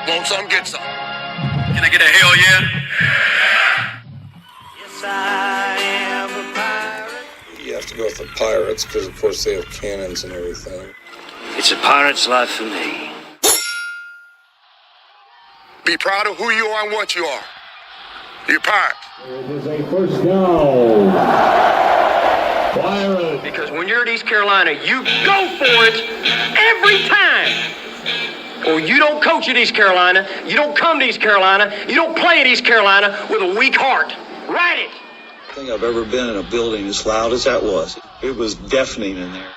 Want some, get some. Can I get a hell yeah? Yes, I am a pirate. You have to go with the pirates because, of course, they have cannons and everything. It's a pirate's life for me. Be proud of who you are and what you are. You're a pirate. It is a first down. Pirates. Because when you're at East Carolina, you go for it every time. Or you don't coach at East Carolina, you don't come to East Carolina, you don't play at East Carolina with a weak heart. Write it. I think I've ever been in a building as loud as that was. It was deafening in there.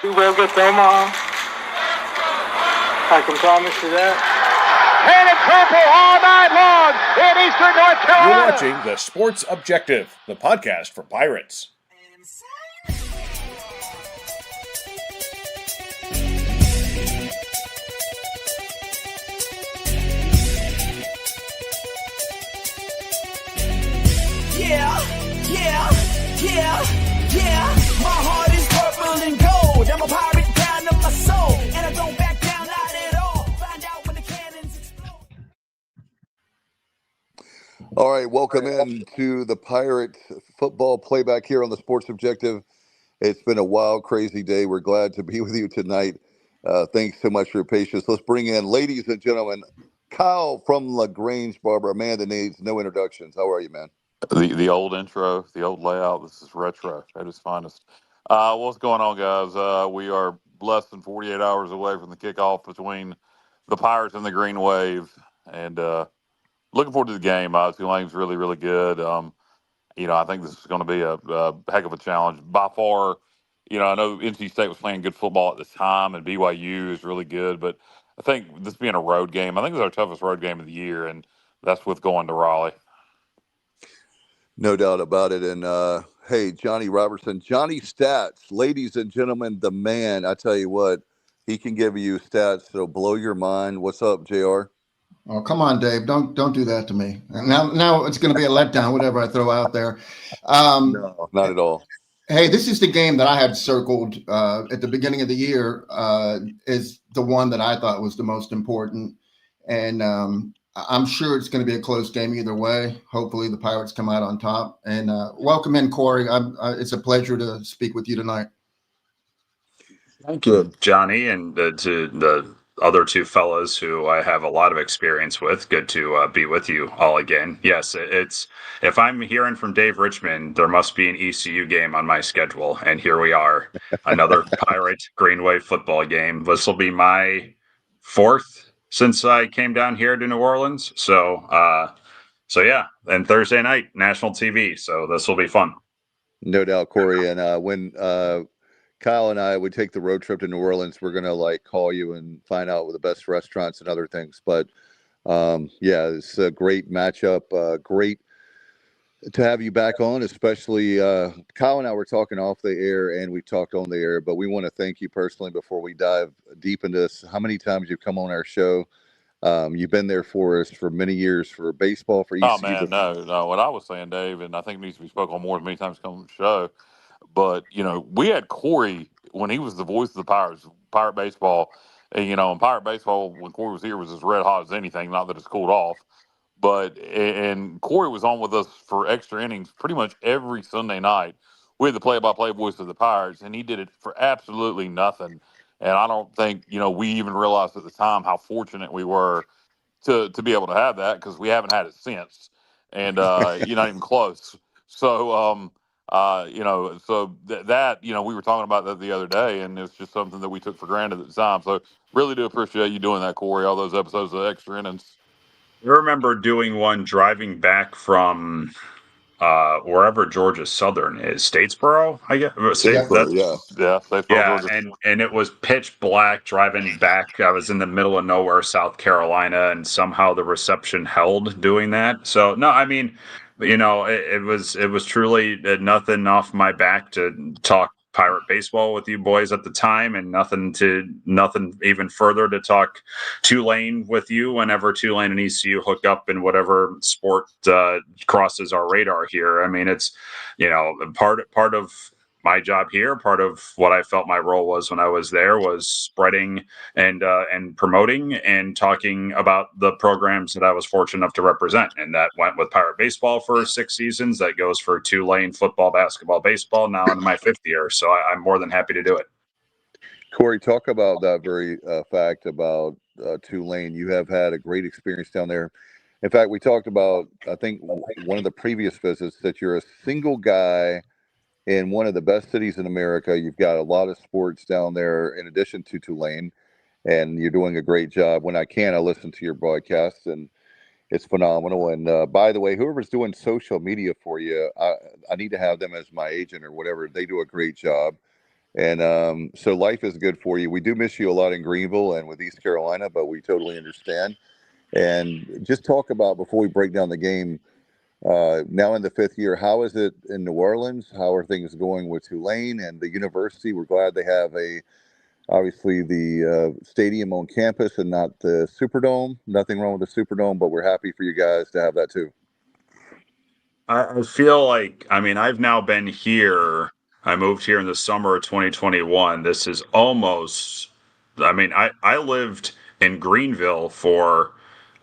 You will get them on. I can promise you that. Painted purple all night long in Eastern North Carolina. You're watching The Sports Objective, the podcast for Pirates. Yeah. My heart is purple and gold. I'm a pirate down to my soul. And I don't back down, not at all. Find out when the cannons explode. All right, welcome in to the Pirate football playback here on the Sports Objective. It's been a wild, crazy day. We're glad to be with you tonight. Thanks so much for your patience. Let's bring in, ladies and gentlemen, Kyle from LaGrange Barber, a man that needs no introductions. How are you, man? The old intro, the old layout. This is retro at its finest. What's going on, guys? We are less than 48 hours away from the kickoff between the Pirates and the Green Wave, and looking forward to the game. Tulane's really, really good. I think this is going to be a heck of a challenge. By far, I know NC State was playing good football at the time, and BYU is really good, but I think this being a road game, I think it's our toughest road game of the year, and that's with going to Raleigh. No doubt about it. And, hey, Johnny Robertson, Johnny Stats, ladies and gentlemen, the man, I tell you what, he can give you stats that'll blow your mind. What's up, JR? Oh, come on, Dave. Don't do that to me. Now it's going to be a letdown, whatever I throw out there. No, not at all. Hey, this is the game that I had circled at the beginning of the year is the one that I thought was the most important. And I'm sure it's going to be a close game either way. Hopefully the Pirates come out on top. And welcome in, Corey. It's a pleasure to speak with you tonight. Thank you, Johnny, and to the other two fellas who I have a lot of experience with. Good to be with you all again. Yes, it's if I'm hearing from Dave Richmond, there must be an ECU game on my schedule. And here we are, another Pirate Green Wave football game. This will be my fourth since I came down here to New Orleans. So yeah, and Thursday night, national TV. So this will be fun. No doubt, Corey. And when Kyle and I would take the road trip to New Orleans, we're going to call you and find out the best restaurants and other things. But yeah, it's a great matchup. Great to have you back on, especially Kyle and I were talking off the air and we talked on the air, but we want to thank you personally before we dive deep into this. How many times you've come on our show? You've been there for us for many years for baseball, for ECU. Oh, man, no. What I was saying, Dave, and I think it needs to be spoken on more than many times come on the show, but, we had Corey when he was the voice of the Pirates, Pirate Baseball, and Pirate Baseball, when Corey was here, was as red hot as anything, not that it's cooled off. And Corey was on with us for extra innings pretty much every Sunday night. We had the play-by-play voice of the Pirates, and he did it for absolutely nothing. And I don't think, we even realized at the time how fortunate we were to be able to have that, because we haven't had it since. And not even close. So, that, we were talking about that the other day, and it's just something that we took for granted at the time. So really do appreciate you doing that, Corey, all those episodes of extra innings. I remember doing one driving back from wherever Georgia Southern is, Statesboro, I guess. Statesboro, yeah, Statesboro, Georgia. And it was pitch black driving back. I was in the middle of nowhere, South Carolina, and somehow the reception held doing that. So no, I mean, it was truly nothing off my back to talk Pirate baseball with you boys at the time, and nothing even further to talk Tulane with you whenever Tulane and ECU hook up in whatever sport crosses our radar here. I mean, it's part of my job here, part of what I felt my role was when I was there, was spreading and promoting and talking about the programs that I was fortunate enough to represent. And that went with Pirate Baseball for 6 seasons. That goes for Tulane football, basketball, baseball, now in my 5th year. So I'm more than happy to do it. Corey, talk about that very fact about Tulane. You have had a great experience down there. In fact, we talked about, I think, one of the previous visits, that you're a single guy in one of the best cities in America. You've got a lot of sports down there in addition to Tulane, and you're doing a great job. When I can, I listen to your broadcasts, and it's phenomenal. And by the way, whoever's doing social media for you, I need to have them as my agent or whatever. They do a great job. And so life is good for you. We do miss you a lot in Greenville and with East Carolina, but we totally understand. And just talk about, before we break down the game, now in the 5th year, how is it in New Orleans? How are things going with Tulane and the university? We're glad they have obviously the stadium on campus and not the Superdome. Nothing wrong with the Superdome, but we're happy for you guys to have that too. I feel like, I mean, I've now been here. I moved here in the summer of 2021. This is almost, I mean, I lived in Greenville for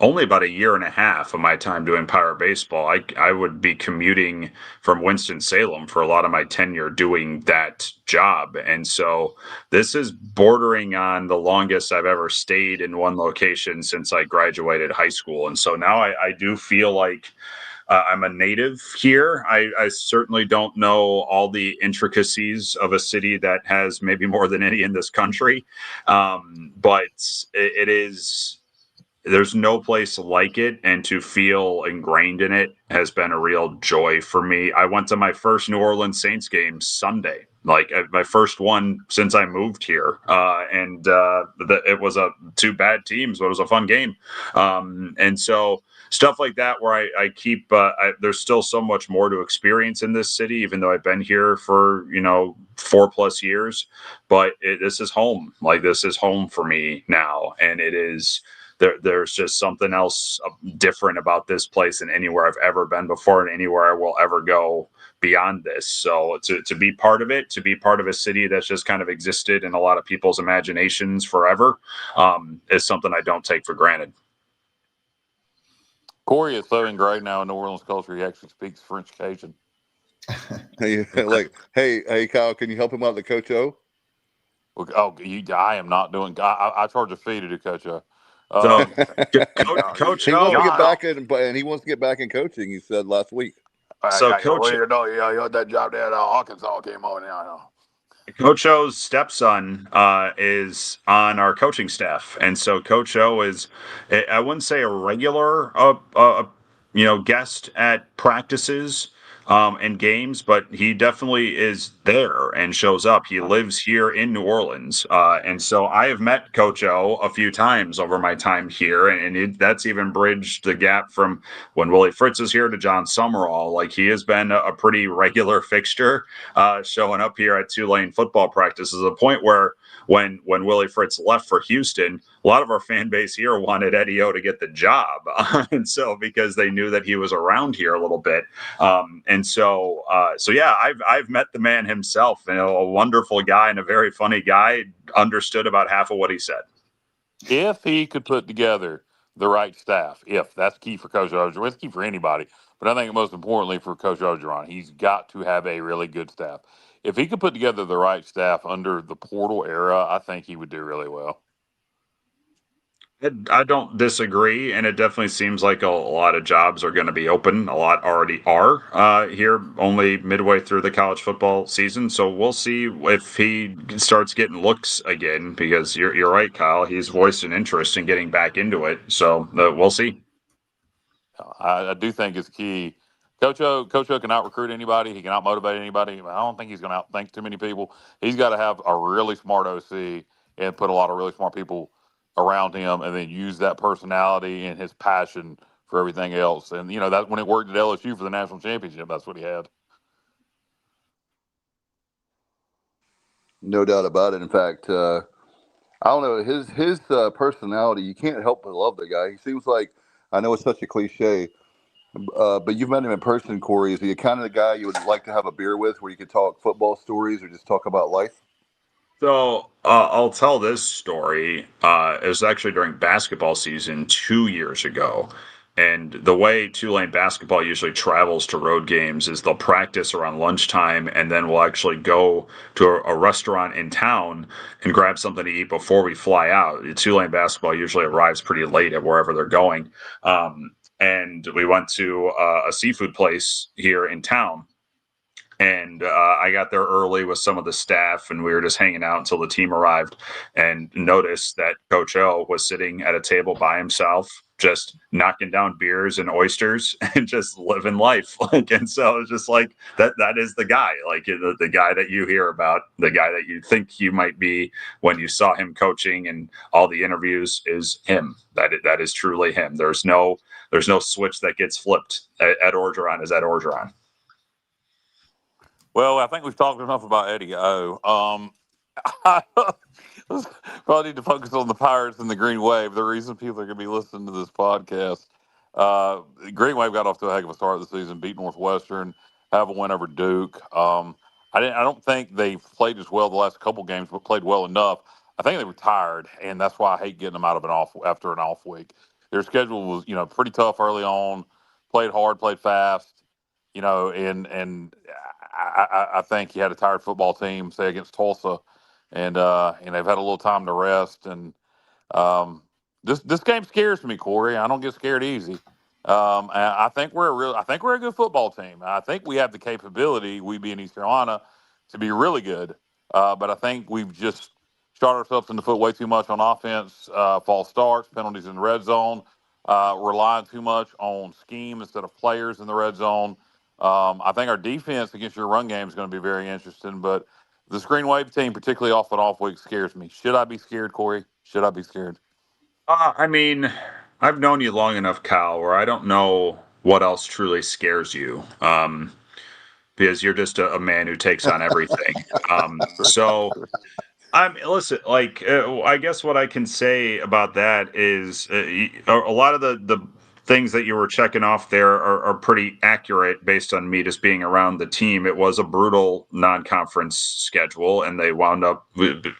only about a year and a half of my time doing Pirate Baseball. I would be commuting from Winston-Salem for a lot of my tenure doing that job. And so this is bordering on the longest I've ever stayed in one location since I graduated high school. And so now I do feel like I'm a native here. I certainly don't know all the intricacies of a city that has maybe more than any in this country. But it is, there's no place like it, and to feel ingrained in it has been a real joy for me. I went to my first New Orleans Saints game Sunday, like my first one since I moved here. It was 2 bad teams, but it was a fun game. And so stuff like that, where I keep, there's still so much more to experience in this city, even though I've been here for, 4+ years, but this is home. Like, this is home for me now. And it is, there's just something else different about this place than anywhere I've ever been before, and anywhere I will ever go beyond this. So to be part of it, to be part of a city that's just kind of existed in a lot of people's imaginations forever, is something I don't take for granted. Corey is so ingrained now in New Orleans culture, he actually speaks French Cajun. Hey, Kyle, can you help him out with Coach O? Oh, I am not doing. I charge a fee to do Coach O. So, Coach he O, wants to get back and he wants to get back in coaching. He said last week. So, Coach, you had that job there at Arkansas came on now. Coach O's stepson is on our coaching staff, and so Coach O is, I wouldn't say a regular, guest at practices and games, but he definitely is there and shows up. He lives here in New Orleans, and so I have met Coach O a few times over my time here, and that's even bridged the gap from when Willie Fritz is here to John Summerall. Like, he has been a pretty regular fixture, showing up here at Tulane football practices. A point where when Willie Fritz left for Houston, a lot of our fan base here wanted Eddie O to get the job, and so because they knew that he was around here a little bit, so yeah, I've met the man himself, a wonderful guy and a very funny guy. Understood about half of what he said. If he could put together the right staff, if that's key for Coach Orgeron, it's key for anybody, but I think most importantly for Coach Orgeron, he's got to have a really good staff. If he could put together the right staff under the portal era, I think he would do really well. I don't disagree, and it definitely seems like a lot of jobs are going to be open. A lot already are here, only midway through the college football season. So we'll see if he starts getting looks again, because you're right, Kyle. He's voiced an interest in getting back into it. So we'll see. I do think it's key. Coach O can out-recruit anybody. He can out-motivate anybody. I don't think he's going to outthink too many people. He's got to have a really smart OC and put a lot of really smart people around him, and then use that personality and his passion for everything else. And, that when it worked at LSU for the national championship, that's what he had. No doubt about it. In fact, I don't know, his personality, you can't help but love the guy. He seems like, I know it's such a cliche, but you've met him in person, Corey. Is he kind of the guy you would like to have a beer with, where you could talk football stories or just talk about life? So I'll tell this story. It was actually during basketball season 2 years ago. And the way Tulane basketball usually travels to road games is they'll practice around lunchtime, and then we'll actually go to a restaurant in town and grab something to eat before we fly out. Tulane basketball usually arrives pretty late at wherever they're going. And we went to a seafood place here in town. And I got there early with some of the staff, and we were just hanging out until the team arrived, and noticed that Coach O was sitting at a table by himself, just knocking down beers and oysters and just living life. And so it's just like that is the guy, the guy that you hear about, the guy that you think you might be when you saw him coaching and all the interviews is him. That is truly him. There's no switch that gets flipped. Ed Orgeron is Ed Orgeron. Well, I think we've talked enough about Eddie O. Probably need to focus on the Pirates and the Green Wave. The reason people are going to be listening to this podcast. Green Wave got off to a heck of a start this season, beat Northwestern, have a win over Duke. I don't think they've played as well the last couple games, but played well enough. I think they were tired, and that's why I hate getting them out of after an off week. Their schedule was, pretty tough early on. Played hard, played fast, and I think he had a tired football team, say against Tulsa, and they've had a little time to rest. And this game scares me, Corey. I don't get scared easy. And I think we're a good football team. I think we have the capability, we being East Carolina, to be really good. But I think we've just shot ourselves in the foot way too much on offense, false starts, penalties in the red zone, relying too much on scheme instead of players in the red zone. I think our defense against your run game is going to be very interesting, but the Green Wave team, particularly off and off week, scares me. Should I be scared, Corey? Should I be scared? I've known you long enough, Kyle, where I don't know what else truly scares you, because you're just a man who takes on everything. Listen, I guess what I can say about that is a lot of the things that you were checking off there are pretty accurate based on me just being around the team. It was a brutal non-conference schedule, and they wound up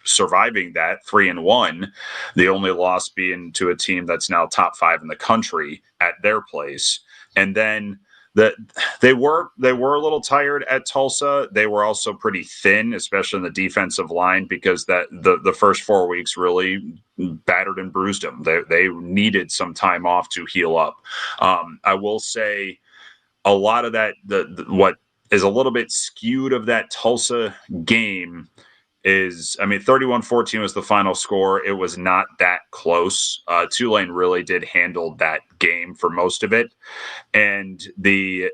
surviving that 3-1. The only loss being to a team that's now top 5 in the country at their place. And then they were a little tired at Tulsa. They were also pretty thin, especially in the defensive line, because the first 4 weeks really battered and bruised them. They needed some time off to heal up. I will say a lot of that, what is a little bit skewed of that Tulsa game is, 31-14 was the final score. It was not that close. Tulane really did handle that game for most of it. And there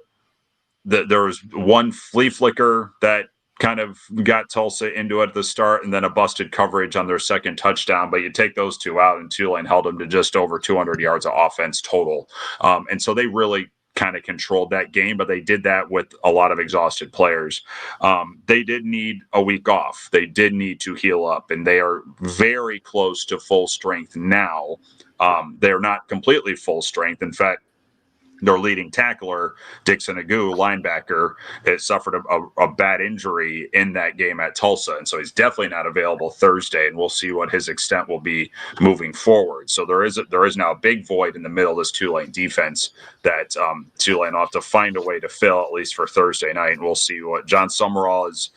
was one flea flicker that kind of got Tulsa into it at the start, and then a busted coverage on their second touchdown. But you take those two out, and Tulane held them to just over 200 yards of offense total. And so they really kind of controlled that game, but they did that with a lot of exhausted players. They did need a week off. They did need to heal up, and they are very close to full strength now. They're not completely full strength. In fact, their leading tackler, Dixon Agu, linebacker, suffered a bad injury in that game at Tulsa. And so he's definitely not available Thursday, and we'll see what his extent will be moving forward. So there is now a big void in the middle of this Tulane defense that Tulane will have to find a way to fill, at least for Thursday night. And we'll see what John Summerall is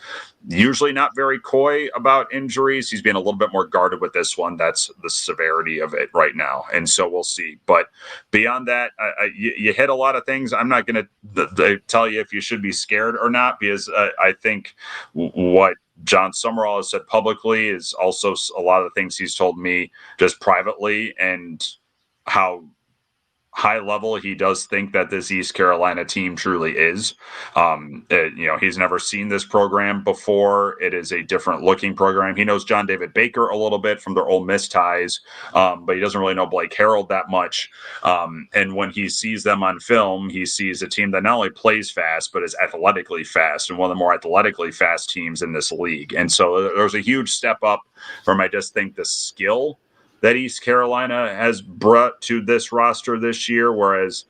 usually not very coy about injuries. He's being a little bit more guarded with this one. That's the severity of it right now. And so we'll see. But beyond that, you hit a lot of things. I'm not going to tell you if you should be scared or not, because I think what John Summerall has said publicly is also a lot of the things he's told me just privately, and how high level he does think that this East Carolina team truly is. He's never seen this program before. It is a different looking program. He knows John David Baker a little bit from their Ole Miss ties, but he doesn't really know Blake Harrell that much. And when he sees them on film, he sees a team that not only plays fast, but is athletically fast, and one of the more athletically fast teams in this league. And so there's a huge step up from, I just think, the skill that East Carolina has brought to this roster this year, whereas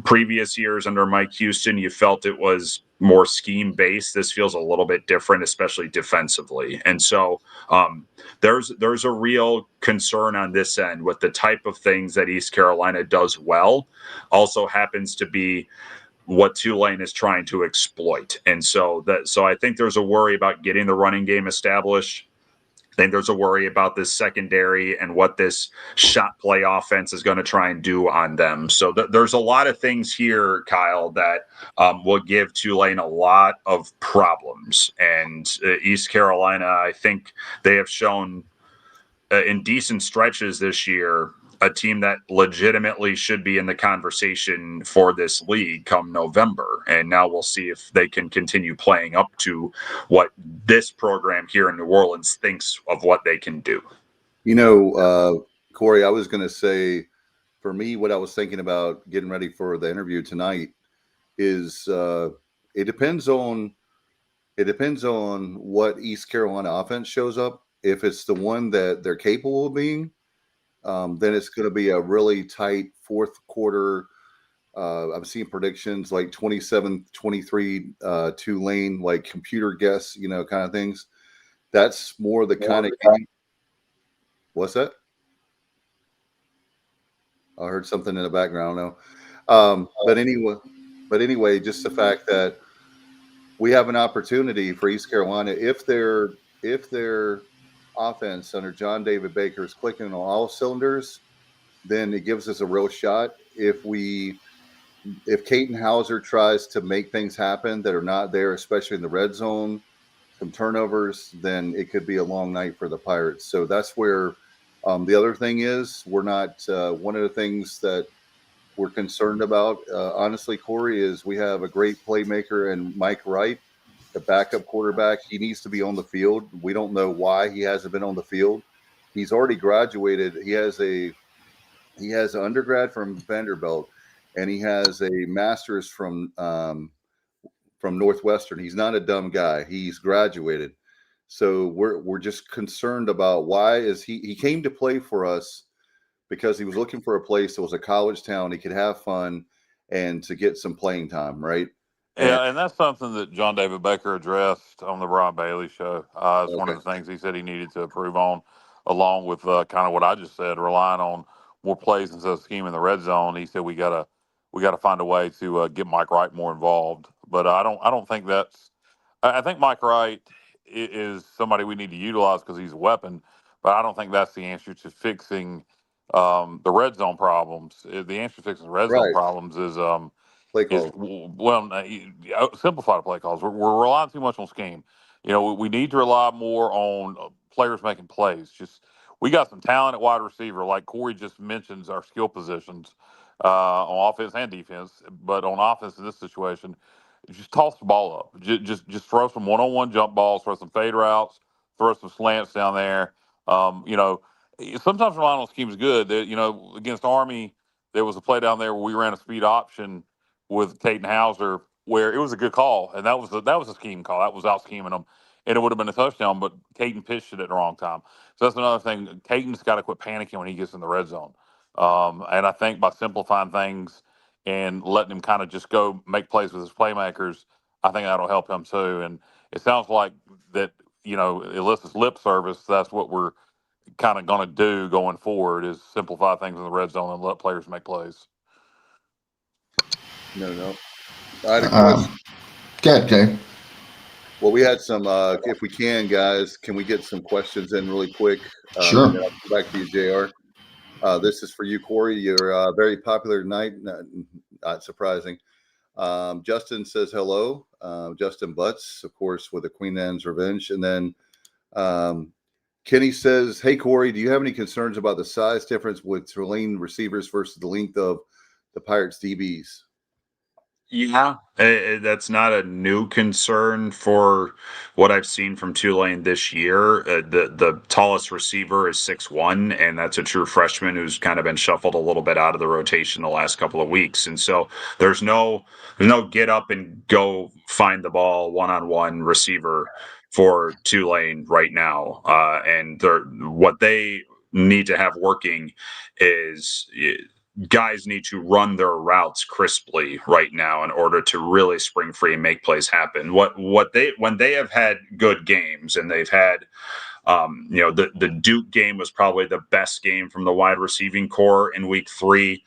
previous years under Mike Houston, you felt it was more scheme based. This feels a little bit different, especially defensively. And so there's a real concern on this end with the type of things that East Carolina does well, also happens to be what Tulane is trying to exploit. And so I think there's a worry about getting the running game established. I think there's a worry about this secondary and what this shot play offense is going to try and do on them. So there's a lot of things here, Kyle, that will give Tulane a lot of problems. And East Carolina, I think they have shown in decent stretches this year, a team that legitimately should be in the conversation for this league come November. And now we'll see if they can continue playing up to what this program here in New Orleans thinks of what they can do. You know, Corey, I was going to say, for me, what I was thinking about getting ready for the interview tonight is it depends on what East Carolina offense shows up. If it's the one that they're capable of being, then it's going to be a really tight fourth quarter. I'm seeing predictions like 27-23 Tulane, like computer guess, kind of things. That's more the kind of game. What's that? I heard something in the background. No, but anyway, just the fact that we have an opportunity for East Carolina if their offense under John David Baker is clicking on all cylinders, then it gives us a real shot. If Caden Hauser tries to make things happen that are not there, especially in the red zone, some turnovers, then it could be a long night for the Pirates. So that's where the other thing is, we're not one of the things that we're concerned about, honestly, Corey, is we have a great playmaker and Mike Wright, the backup quarterback. He needs to be on the field. We don't know why he hasn't been on the field. He's already graduated. He has an undergrad from Vanderbilt, and he has a master's from Northwestern. He's not a dumb guy. He's graduated. So we're just concerned about why is he came to play for us because he was looking for a place that was a college town he could have fun and to get some playing time, right? Yeah, and that's something that John David Baker addressed on the Ron Bailey show. It's one of the things he said he needed to improve on, along with kind of what I just said, relying on more plays instead of scheme in the red zone. He said we gotta find a way to get Mike Wright more involved. But I don't think that's. I think Mike Wright is somebody we need to utilize because he's a weapon. But I don't think that's the answer to fixing the red zone problems. The answer to fixing the red zone problems is play calls. Simplify the play calls. We're relying too much on scheme. We need to rely more on players making plays. We got some talent at wide receiver, like Corey just mentions our skill positions on offense and defense. But on offense in this situation, just toss the ball up. Just throw some one-on-one jump balls, throw some fade routes, throw some slants down there. Sometimes relying on scheme is good. Against Army, there was a play down there where we ran a speed option with Caden Hauser where it was a good call, and that was a scheme call. That was out scheming them, and it would have been a touchdown, but Caden pitched it at the wrong time. So that's another thing. Caden's got to quit panicking when he gets in the red zone. And I think by simplifying things and letting him kind of just go make plays with his playmakers, I think that'll help him too. And it sounds like that, Alyssa's lip service, that's what we're kind of going to do going forward is simplify things in the red zone and let players make plays. No. I had a question. Good, Jay. Well, we had some, if we can, guys, can we get some questions in really quick? Sure. I'll go back to you, JR. This is for you, Corey. You're very popular tonight. Not surprising. Justin says hello. Justin Butts, of course, with the Queen Anne's Revenge. And then Kenny says, hey, Corey, do you have any concerns about the size difference with Tulane receivers versus the length of the Pirates DBs? Yeah, that's not a new concern for what I've seen from Tulane this year. The tallest receiver is 6'1", and that's a true freshman who's kind of been shuffled a little bit out of the rotation the last couple of weeks. And so there's no get up and go find the ball one-on-one receiver for Tulane right now. And what they need to have working is guys need to run their routes crisply right now in order to really spring free and make plays happen. When they have had good games, and they've had, the Duke game was probably the best game from the wide receiving core in week 3.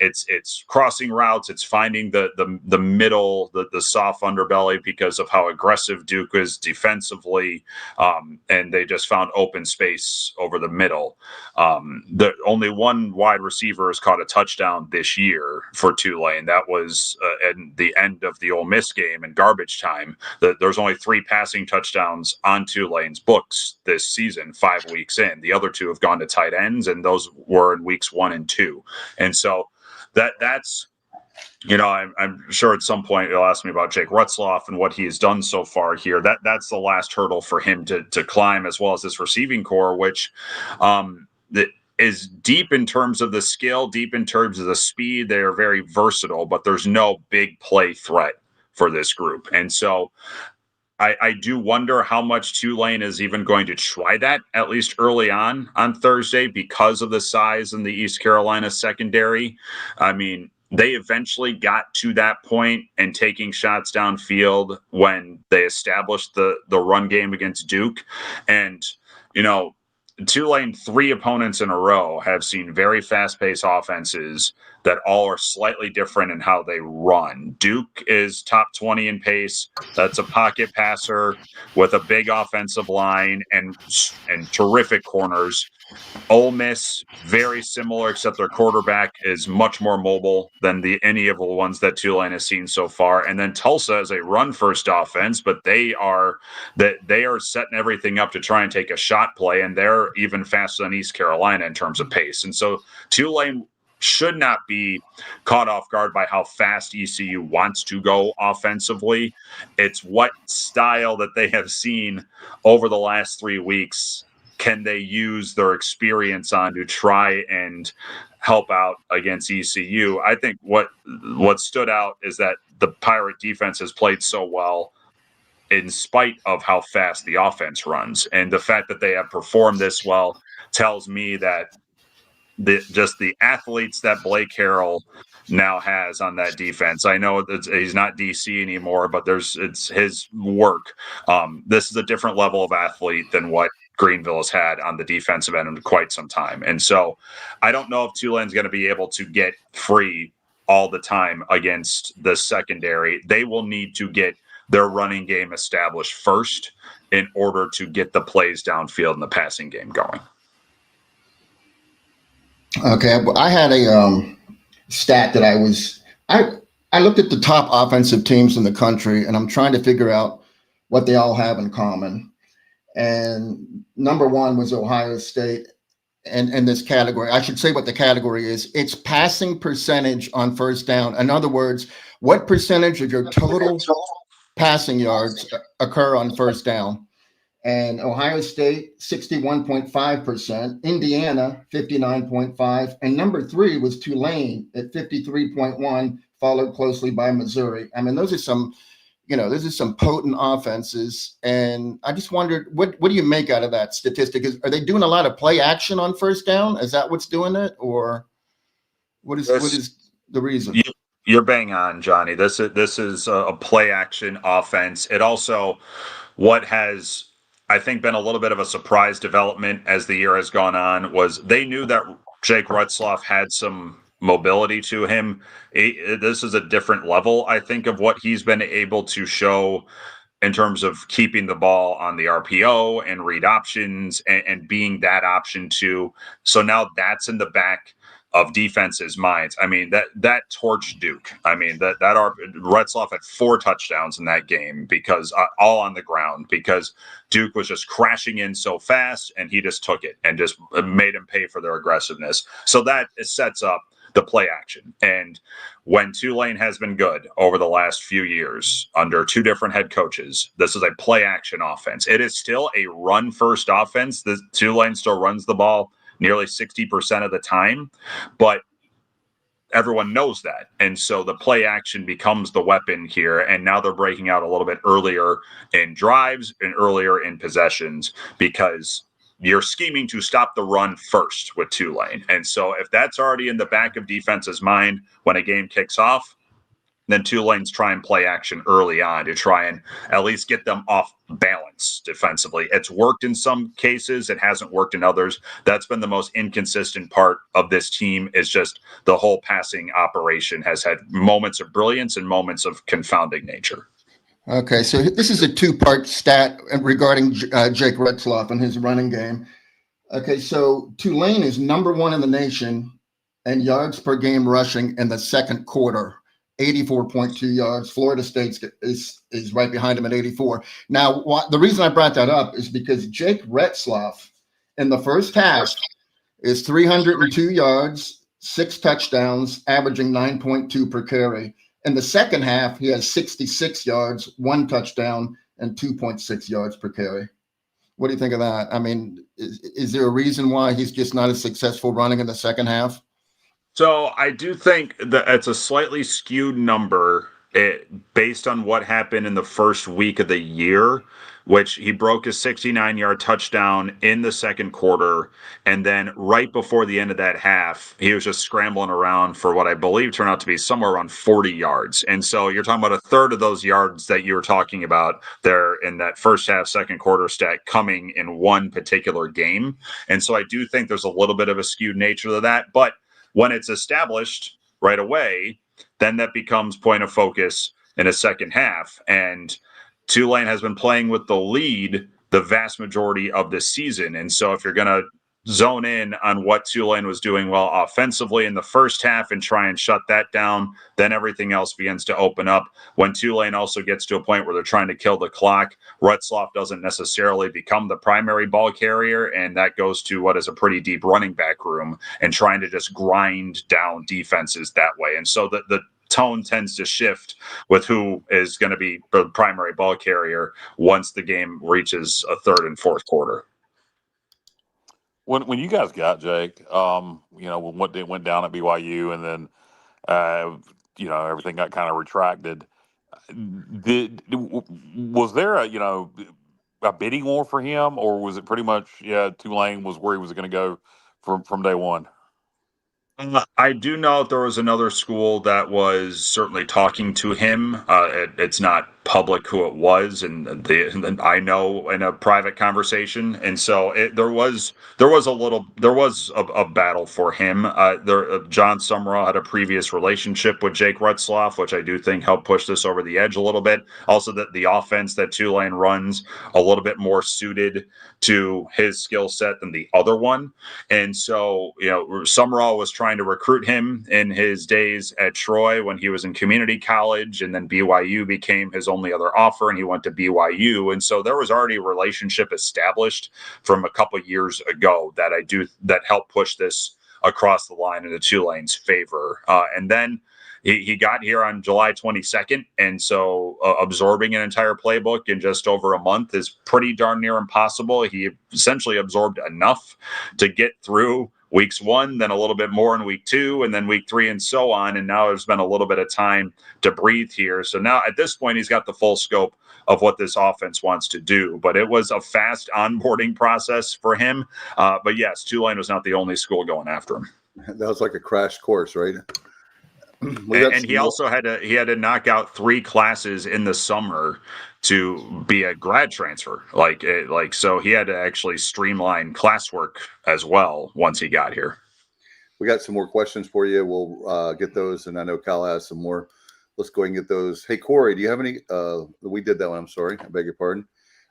It's crossing routes. It's finding the middle, the soft underbelly, because of how aggressive Duke is defensively. And they just found open space over the middle. Only one wide receiver has caught a touchdown this year for Tulane. That was at the end of the Ole Miss game in garbage time. There's only 3 passing touchdowns on Tulane's books this season, 5 weeks in. The other 2 have gone to tight ends, and those were in weeks 1 and 2. And so that's, I'm sure at some point you'll ask me about Jake Retzloff and what he has done so far here. That's the last hurdle for him to climb, as well as this receiving core, which that is deep in terms of the skill, deep in terms of the speed. They are very versatile, but there's no big play threat for this group. And so I do wonder how much Tulane is even going to try that, at least early on Thursday, because of the size in the East Carolina secondary. I mean, they eventually got to that point and taking shots downfield when they established the run game against Duke. And, Tulane, 3 opponents in a row have seen very fast-paced offenses that all are slightly different in how they run. Duke is top 20 in pace. That's a pocket passer with a big offensive line and terrific corners. Ole Miss, very similar, except their quarterback is much more mobile than any of the ones that Tulane has seen so far. And then Tulsa is a run-first offense, but they are setting everything up to try and take a shot play, and they're even faster than East Carolina in terms of pace. And so Tulane should not be caught off guard by how fast ECU wants to go offensively. It's what style that they have seen over the last 3 weeks can they use their experience on to try and help out against ECU. I think what stood out is that the Pirate defense has played so well in spite of how fast the offense runs. And the fact that they have performed this well tells me that the athletes that Blake Harrell now has on that defense. I know that he's not DC anymore, but it's his work. This is a different level of athlete than what Greenville has had on the defensive end in quite some time. And so I don't know if Tulane's going to be able to get free all the time against the secondary. They will need to get their running game established first in order to get the plays downfield and the passing game going. Okay, I had a stat that I looked at the top offensive teams in the country, and I'm trying to figure out what they all have in common. And number 1 was Ohio State. And in this category, I should say what the category is. It's passing percentage on first down. In other words, what percentage of your total passing yards occur on first down? And Ohio State, 61.5%, Indiana, 59.5%, and number 3 was Tulane at 53.1%, followed closely by Missouri. I mean, those are some potent offenses. And I just wondered, what do you make out of that statistic? Are they doing a lot of play action on first down? Is that what's doing it? Or what is the reason? You're bang on, Johnny. This is a play action offense. It also, what has, I think, been a little bit of a surprise development as the year has gone on, was they knew that Jake Retzloff had some mobility to him. This is a different level, I think, of what he's been able to show in terms of keeping the ball on the RPO and read options and being that option too. So now that's in the back of defenses' minds. I mean, that torched Duke. I mean, Retzloff had 4 touchdowns in that game, because all on the ground, because Duke was just crashing in so fast, and he just took it and just made him pay for their aggressiveness. So that sets up the play action. And when Tulane has been good over the last few years under 2 different head coaches, this is a play action offense. It is still a run first offense. The Tulane still runs the ball nearly 60% of the time, but everyone knows that. And so the play action becomes the weapon here. And now they're breaking out a little bit earlier in drives and earlier in possessions, because you're scheming to stop the run first with Tulane. And so if that's already in the back of defense's mind when a game kicks off, then Tulane's try and play action early on to try and at least get them off balance defensively. It's worked in some cases. It hasn't worked in others. That's been the most inconsistent part of this team, is just the whole passing operation has had moments of brilliance and moments of confounding nature. Okay, so this is a two-part stat regarding Jake Retzloff and his running game. Okay, so Tulane is number 1 in the nation in yards per game rushing in the second quarter, 84.2 yards. Florida State is right behind him at 84. Now, the reason I brought that up is because Jake Retzloff in the first half is 302 yards, 6 touchdowns, averaging 9.2 per carry. In the second half, he has 66 yards, 1 touchdown, and 2.6 yards per carry. What do you think of that? I mean, is there a reason why he's just not as successful running in the second half? So I do think that it's a slightly skewed number based on what happened in the first week of the year, which he broke his 69-yard touchdown in the second quarter. And then right before the end of that half, he was just scrambling around for what I believe turned out to be somewhere around 40 yards. And so you're talking about a third of those yards that you were talking about there in that first half, second quarter stat coming in one particular game. And so I do think there's a little bit of a skewed nature to that. But when it's established right away, then that becomes point of focus in a second half. And Tulane has been playing with the lead the vast majority of this season. And so if you're going to zone in on what Tulane was doing well offensively in the first half and try and shut that down, then everything else begins to open up. When Tulane also gets to a point where they're trying to kill the clock, Retzloff doesn't necessarily become the primary ball carrier, and that goes to what is a pretty deep running back room and trying to just grind down defenses that way. And so the tone tends to shift with who is going to be the primary ball carrier once the game reaches a third and fourth quarter. When you guys got Jake, when what went down at BYU, and then everything got kind of retracted. Was there a bidding war for him, or was it pretty much Tulane was where he was going to go from day one? I do know there was another school that was certainly talking to him. It's not public who it was, and I know in a private conversation, and so there was a battle for him. John Summerall had a previous relationship with Jake Retzloff, which I do think helped push this over the edge a little bit. Also, that the offense that Tulane runs a little bit more suited to his skill set than the other one, and so Summerall was trying to recruit him in his days at Troy when he was in community college, and then BYU became his only other offer, and he went to BYU. And so there was already a relationship established from a couple of years ago that helped push this across the line into Tulane's favor. And then he got here on July 22nd. And so absorbing an entire playbook in just over a month is pretty darn near impossible. He essentially absorbed enough to get through weeks 1, then a little bit more in week 2, and then week 3, and so on. And now there's been a little bit of time to breathe here. So now at this point, he's got the full scope of what this offense wants to do. But it was a fast onboarding process for him. But yes, Tulane was not the only school going after him. That was like a crash course, right? And he also had to knock out 3 classes in the summer to be a grad transfer. So he had to actually streamline classwork as well once he got here. We got some more questions for you. We'll get those, and I know Kyle has some more. Let's go ahead and get those. Hey, Corey, do you have any? We did that one. I'm sorry. I beg your pardon.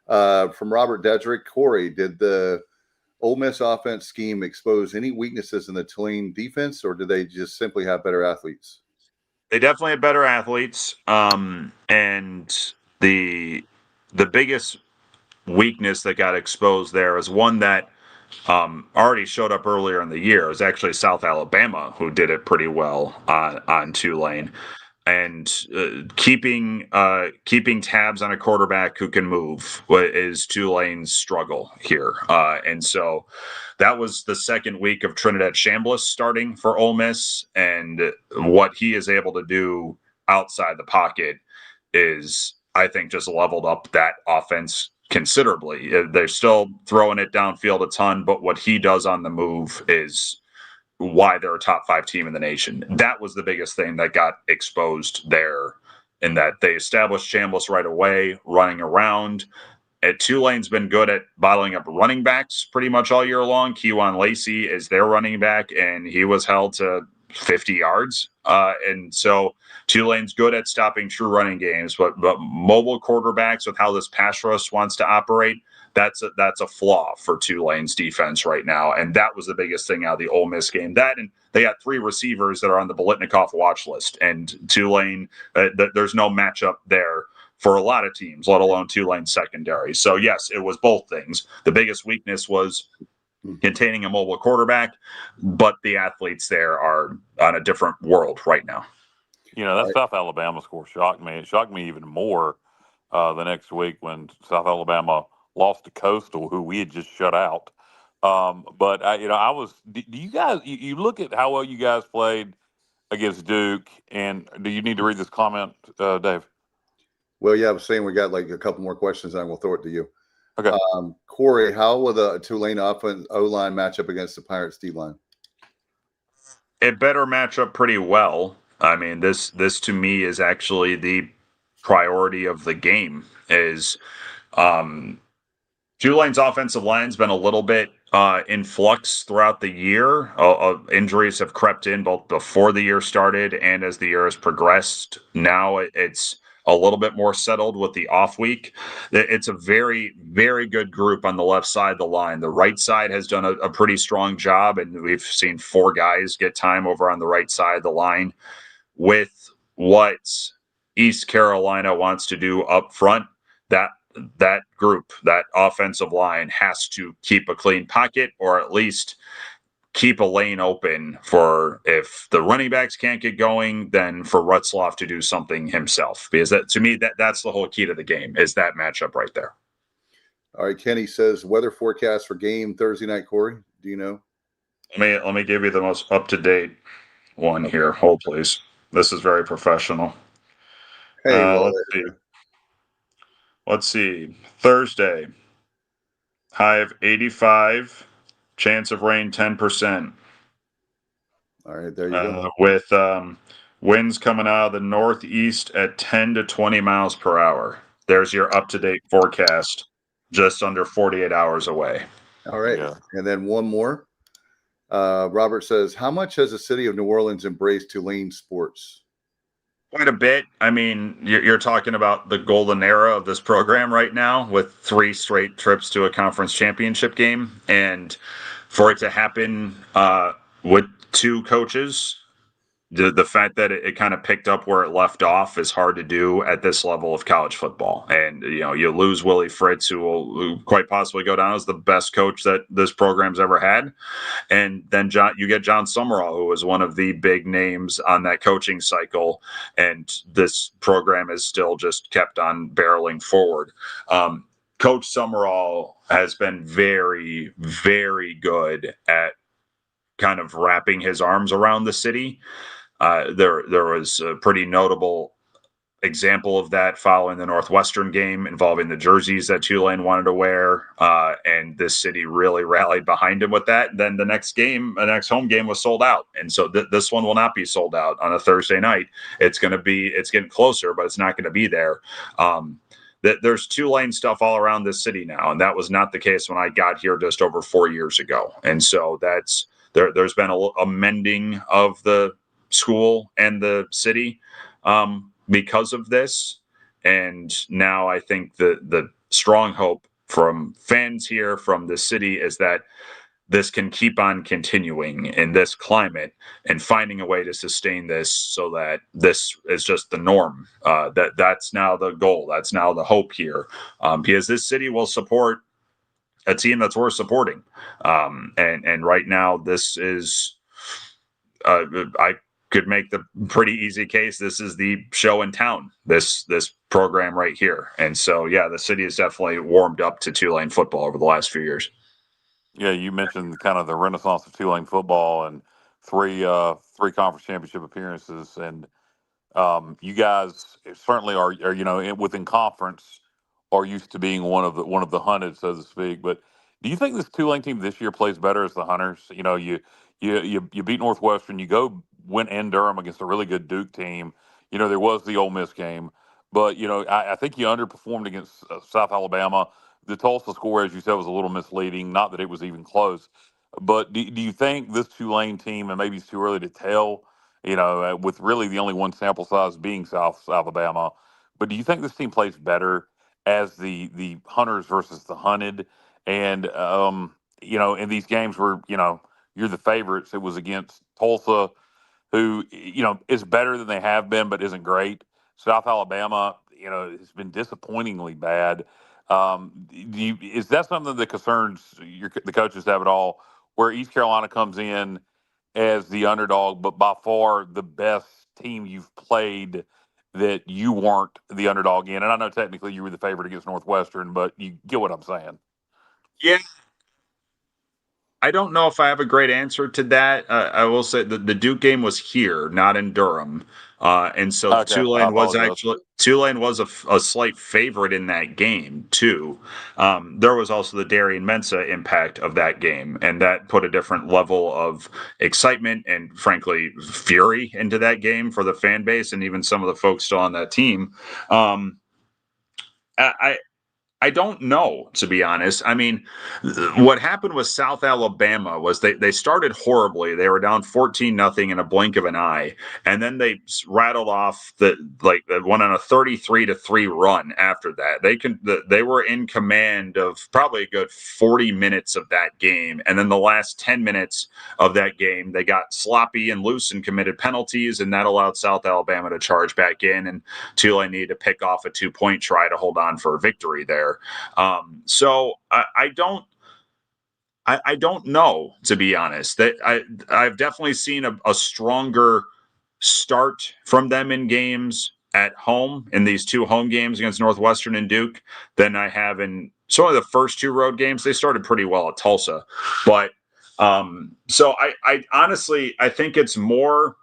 From Robert Dedrick. Corey, did the Ole Miss offense scheme expose any weaknesses in the Tulane defense, or did they just simply have better athletes? They definitely have better athletes. And the biggest weakness that got exposed there is one that already showed up earlier in the year. It was actually South Alabama who did it pretty well on Tulane. And keeping tabs on a quarterback who can move is Tulane's struggle here. And so that was the second week of Trinidad Chambliss starting for Ole Miss, and what he is able to do outside the pocket is, I think, just leveled up that offense considerably. They're still throwing it downfield a ton, but what he does on the move is why they're a top 5 team in the nation. That was the biggest thing that got exposed there, in that they established Chambliss right away, running around. Tulane's been good at bottling up running backs pretty much all year long. Kewan Lacey is their running back, and he was held to 50 yards. And so Tulane's good at stopping true running games, but mobile quarterbacks with how this pass rush wants to operate, that's a flaw for Tulane's defense right now. And that was the biggest thing out of the Ole Miss game. That, and they got 3 receivers that are on the Bolitnikoff watch list. And Tulane, there's no matchup there for a lot of teams, let alone Tulane secondary. So yes, it was both things. The biggest weakness was containing a mobile quarterback, but the athletes there are on a different world right now. You know, that South Alabama score shocked me. It shocked me even more the next week when South Alabama lost to Coastal, who we had just shut out. But I was. Do you guys? You look at how well you guys played against Duke, and do you need to read this comment, Dave? Well, yeah, I was saying we got like a couple more questions, and we'll throw it to you. Okay. Corey, how will the Tulane offense O-line match up against the Pirates D-line? It better match up pretty well. I mean, this to me is actually the priority of the game. Is Tulane's offensive line's been a little bit in flux throughout the year. Injuries have crept in both before the year started and as the year has progressed. Now it's a little bit more settled with the off week. It's a very, very good group on the left side of the line. The right side has done a pretty strong job, and we've seen 4 guys get time over on the right side of the line. With what East Carolina wants to do up front, that group, that offensive line, has to keep a clean pocket, or at least keep a lane open for, if the running backs can't get going, then for Rutzloff to do something himself. Because that, to me, that's the whole key to the game, is that matchup right there. All right, Kenny says weather forecast for game Thursday night. Corey, do you know? Let me give you the most up-to-date one here. Hold, please. This is very professional. Hey, well, let's see. Thursday, high of 85, chance of rain 10%. All right, there you go. With winds coming out of the northeast at 10 to 20 miles per hour. There's your up-to-date forecast, just under 48 hours away. All right. Yeah. And then one more. Robert says, how much has the city of New Orleans embraced Tulane sports? Quite a bit. I mean, you're talking about the golden era of this program right now, with 3 straight trips to a conference championship game. And for it to happen with 2 coaches, the fact that it kind of picked up where it left off is hard to do at this level of college football. And, you lose Willie Fritz, who will quite possibly go down as the best coach that this program's ever had. And then you get John Summerall, who was one of the big names on that coaching cycle. And this program is still just kept on barreling forward. Coach Summerall has been very, very good at kind of wrapping his arms around the city. There was a pretty notable example of that following the Northwestern game, involving the jerseys that Tulane wanted to wear, and this city really rallied behind him with that. And then the next home game was sold out, and so this one will not be sold out on a Thursday night. It's getting closer, but it's not going to be there. There's Tulane stuff all around this city now, and that was not the case when I got here just over 4 years ago. And so there's been a mending of the school and the city because of this. And now I think the strong hope from fans here, from the city, is that this can keep on continuing in this climate and finding a way to sustain this, so that this is just the norm. That's now the goal. That's now the hope here, because this city will support a team that's worth supporting. And right now, this is I could make the pretty easy case. This is the show in town, this program right here. And so, yeah, the city has definitely warmed up to Tulane football over the last few years. Yeah, you mentioned kind of the renaissance of Tulane football and three conference championship appearances, and you guys certainly are within conference are used to being one of the hunted, so to speak. But do you think this Tulane team this year plays better as the hunters? You beat Northwestern, you go win in Durham against a really good Duke team. There was the Ole Miss game, but I think you underperformed against South Alabama. The Tulsa score, as you said, was a little misleading. Not that it was even close, but do you think this Tulane team, and maybe it's too early to tell, with really the only one sample size being South Alabama, but do you think this team plays better as the hunters versus the hunted? And in these games where you're the favorites, it was against Tulsa, who is better than they have been, but isn't great. South Alabama, has been disappointingly bad. Is that something that concerns the coaches have at all? Where East Carolina comes in as the underdog, but by far the best team you've played that you weren't the underdog in. And I know technically you were the favorite against Northwestern, but you get what I'm saying. Yeah. I don't know if I have a great answer to that. I will say the Duke game was here, not in Durham, and so Okay, I apologize. Tulane was a slight favorite in that game too. There was also the Darian Mensah impact of that game, and that put a different level of excitement and, frankly, fury into that game for the fan base and even some of the folks still on that team. I don't know, to be honest. I mean, what happened with South Alabama was they started horribly. They were down 14-0 in a blink of an eye, and then they rattled off the went on a 33-3 run after that. They were in command of probably a good 40 minutes of that game, and then the last 10 minutes of that game, they got sloppy and loose and committed penalties, and that allowed South Alabama to charge back in, and Tulane needed to pick off a 2-point try to hold on for a victory there. So I don't know, to be honest. That I've definitely seen a stronger start from them in games at home in these two home games against Northwestern and Duke than I have in certainly the first two road games. They started pretty well at Tulsa, but so I honestly I think it's more,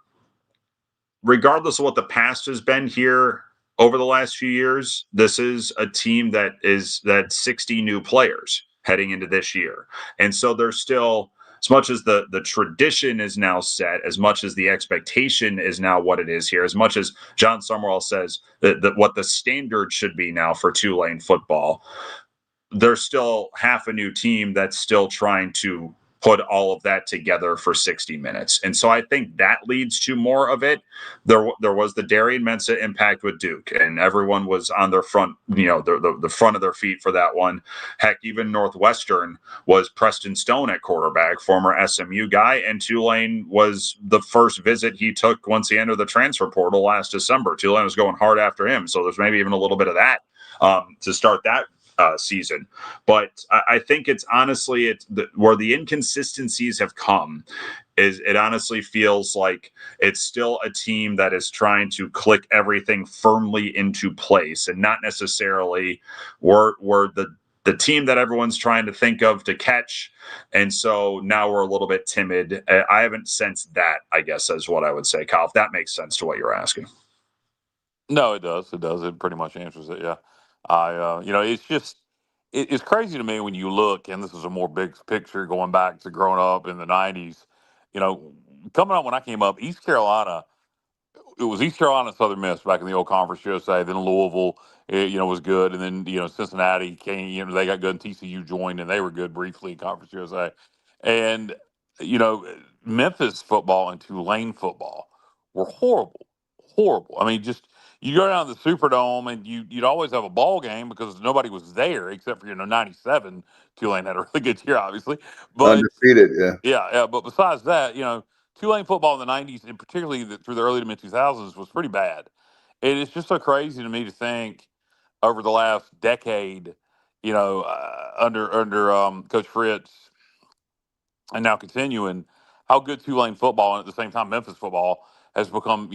regardless of what the past has been here over the last few years, this is a team that 60 new players heading into this year. And so there's still, as much as the tradition is now set, as much as the expectation is now what it is here, as much as John Summerall says that what the standard should be now for Tulane football, there's still half a new team that's still trying to put all of that together for 60 minutes. And so I think that leads to more of it. There was the Darian Mensah impact with Duke, and everyone was on their front, the front of their feet for that one. Heck, even Northwestern was Preston Stone at quarterback, former SMU guy, and Tulane was the first visit he took once he entered the transfer portal last December. Tulane was going hard after him. So there's maybe even a little bit of that to start that season. But I think it's honestly where the inconsistencies have come is it honestly feels like it's still a team that is trying to click everything firmly into place and not necessarily we're the team that everyone's trying to think of to catch. And so now we're a little bit timid. I haven't sensed that, I guess, is what I would say, Kyle, if that makes sense to what you're asking. No, it does. It does. It pretty much answers it. Yeah. It's just, it's crazy to me when you look, and this is a more big picture going back to growing up in the 90s. Coming up when I came up, East Carolina, it was East Carolina and Southern Miss back in the old Conference USA. Then Louisville, was good, and then Cincinnati came. They got good, and TCU joined, and they were good briefly in Conference USA. And Memphis football and Tulane football were horrible, horrible. I mean, just you go down to the Superdome, and you'd always have a ball game because nobody was there except for '97. Tulane had a really good year, obviously, but Undefeated, yeah. yeah. But besides that, Tulane football in the '90s, and particularly through the early to mid 2000s, was pretty bad. And it's just so crazy to me to think over the last decade, under Coach Fritz, and now continuing, how good Tulane football and at the same time Memphis football has become,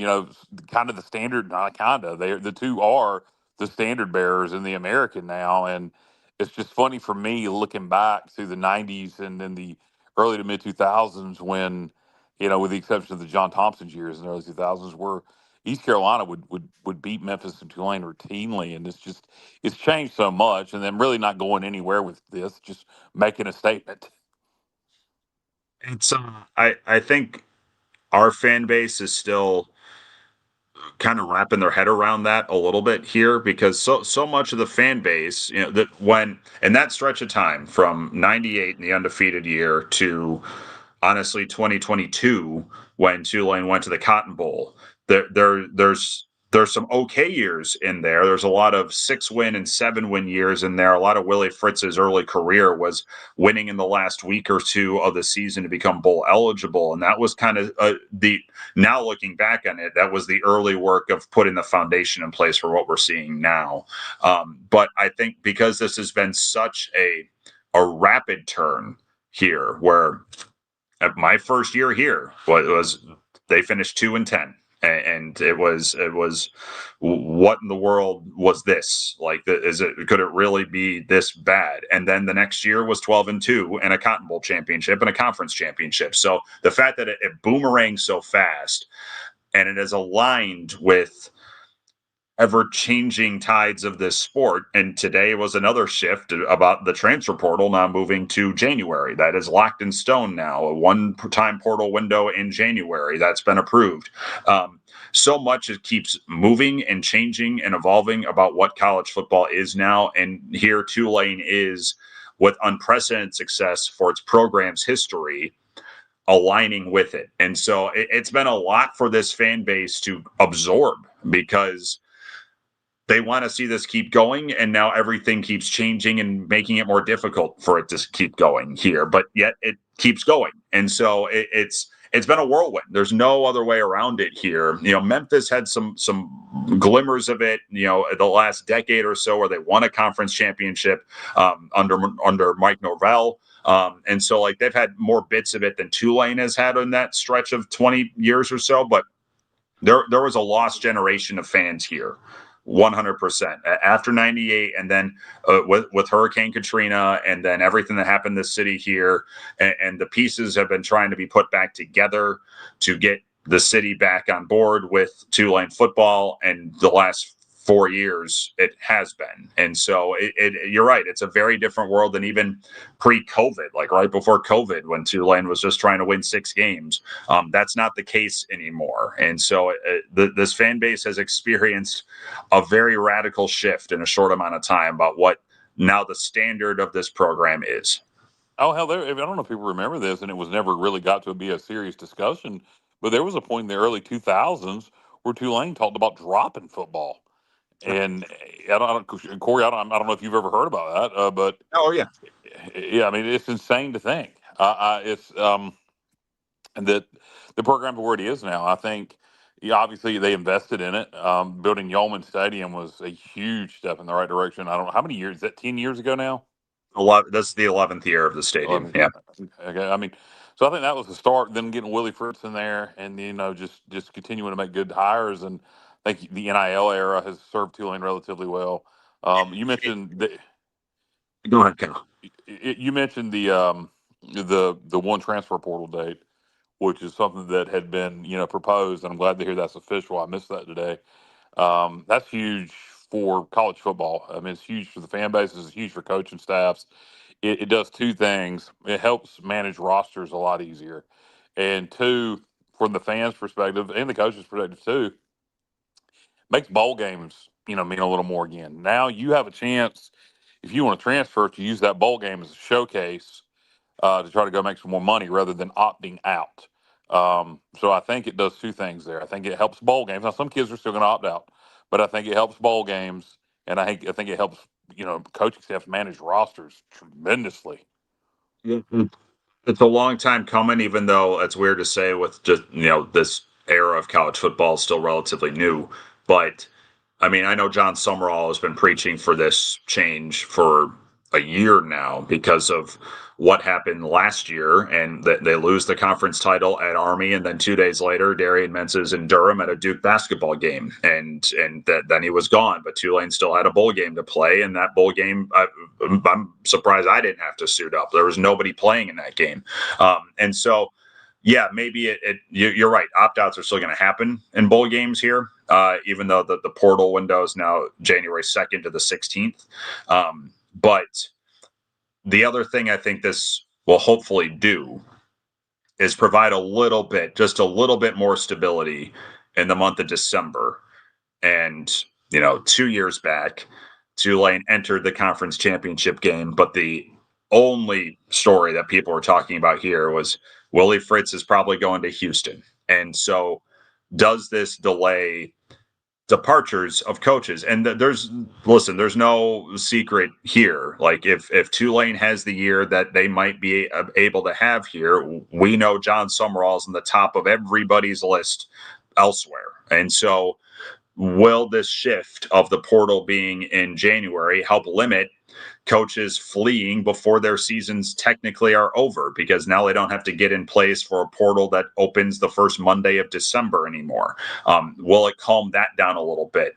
kind of the standard. Not kind of, the two are the standard bearers in the American now, and it's just funny for me looking back to the '90s and then the early to mid 2000s when, with the exception of the John Thompson's years in the early 2000s, where East Carolina would beat Memphis and Tulane routinely, and it's changed so much, and then really not going anywhere with this, just making a statement. It's I think our fan base is still kind of wrapping their head around that a little bit here, because so much of the fan base, that when in that stretch of time from 98 in the undefeated year to honestly 2022 when Tulane went to the Cotton Bowl, there's some okay years in there. There's a lot of 6-win and 7-win years in there. A lot of Willie Fritz's early career was winning in the last week or two of the season to become bowl eligible. And that was kind of now looking back on it, that was the early work of putting the foundation in place for what we're seeing now. But I think because this has been such a rapid turn here, where my first year here was they finished 2-10. And it was what in the world was this? Like, could it really be this bad? And then the next year was 12-2 and a Cotton Bowl championship and a conference championship. So the fact that it boomeranged so fast, and it is aligned with ever-changing tides of this sport. And today was another shift about the transfer portal now moving to January. That is locked in stone now. A one-time portal window in January that's been approved. So much it keeps moving and changing and evolving about what college football is now. And here Tulane is, with unprecedented success for its program's history, aligning with it. And so it's been a lot for this fan base to absorb, because they want to see this keep going, and now everything keeps changing and making it more difficult for it to keep going here, but yet it keeps going. And so it's been a whirlwind. There's no other way around it here. Memphis had some glimmers of it, the last decade or so, where they won a conference championship under Mike Norvell. And so like they've had more bits of it than Tulane has had in that stretch of 20 years or so, but there was a lost generation of fans here. 100% after 98, and then with Hurricane Katrina, and then everything that happened in the city here, and the pieces have been trying to be put back together to get the city back on board with Tulane football. And the last 4 years it has been. And so you're right, it's a very different world than even pre-COVID, like right before COVID, when Tulane was just trying to win 6 games. That's not the case anymore. And so this fan base has experienced a very radical shift in a short amount of time about what now the standard of this program is. Oh, hell, I don't know if people remember this, and it was never really got to be a serious discussion, but there was a point in the early 2000s where Tulane talked about dropping football. And Corey, I don't know if you've ever heard about that, but oh yeah, I mean, it's insane to think. It's and that the program to where it is now. I think, obviously they invested in it. Building Yeoman Stadium was a huge step in the right direction. I don't know how many years. Is that 10 years ago now? That's the 11th year of the stadium. 11th. Yeah. Okay. I mean, so I think that was the start. Then getting Willie Fritz in there, and just continuing to make good hires. And I think the NIL era has served Tulane relatively well. You mentioned Go ahead, Cal. You mentioned the one transfer portal date, which is something that had been proposed, and I'm glad to hear that's official. I missed that today. That's huge for college football. I mean, it's huge for the fan bases. It's huge for coaching staffs. It does two things. It helps manage rosters a lot easier, and two, from the fans' perspective and the coaches' perspective too, makes bowl games mean a little more again. Now you have a chance, if you want to transfer, to use that bowl game as a showcase to try to go make some more money rather than opting out. So I think it does two things there. I think it helps bowl games. Now some kids are still going to opt out, but I think it helps bowl games, and I think it helps coaching staff manage rosters tremendously. Yeah. It's a long time coming, even though it's weird to say with just this era of college football is still relatively new. But I mean, I know John Summerall has been preaching for this change for a year now because of what happened last year, and that they lose the conference title at Army, and then 2 days later, Darian Mintz is in Durham at a Duke basketball game, and then he was gone. But Tulane still had a bowl game to play, and that bowl game, I'm surprised I didn't have to suit up. There was nobody playing in that game, and so yeah, maybe you're right. Opt-outs are still going to happen in bowl games here, even though the portal window is now January 2nd to the 16th. But the other thing I think this will hopefully do is provide just a little bit more stability in the month of December. And, 2 years back, Tulane entered the conference championship game, but the only story that people were talking about here was Willie Fritz is probably going to Houston. And so does this delay departures of coaches? And there's no secret here. Like if Tulane has the year that they might be able to have here, we know John Summerall's in the top of everybody's list elsewhere. And so will this shift of the portal being in January help limit coaches fleeing before their seasons technically are over, because now they don't have to get in place for a portal that opens the first Monday of December anymore? Will it calm that down a little bit?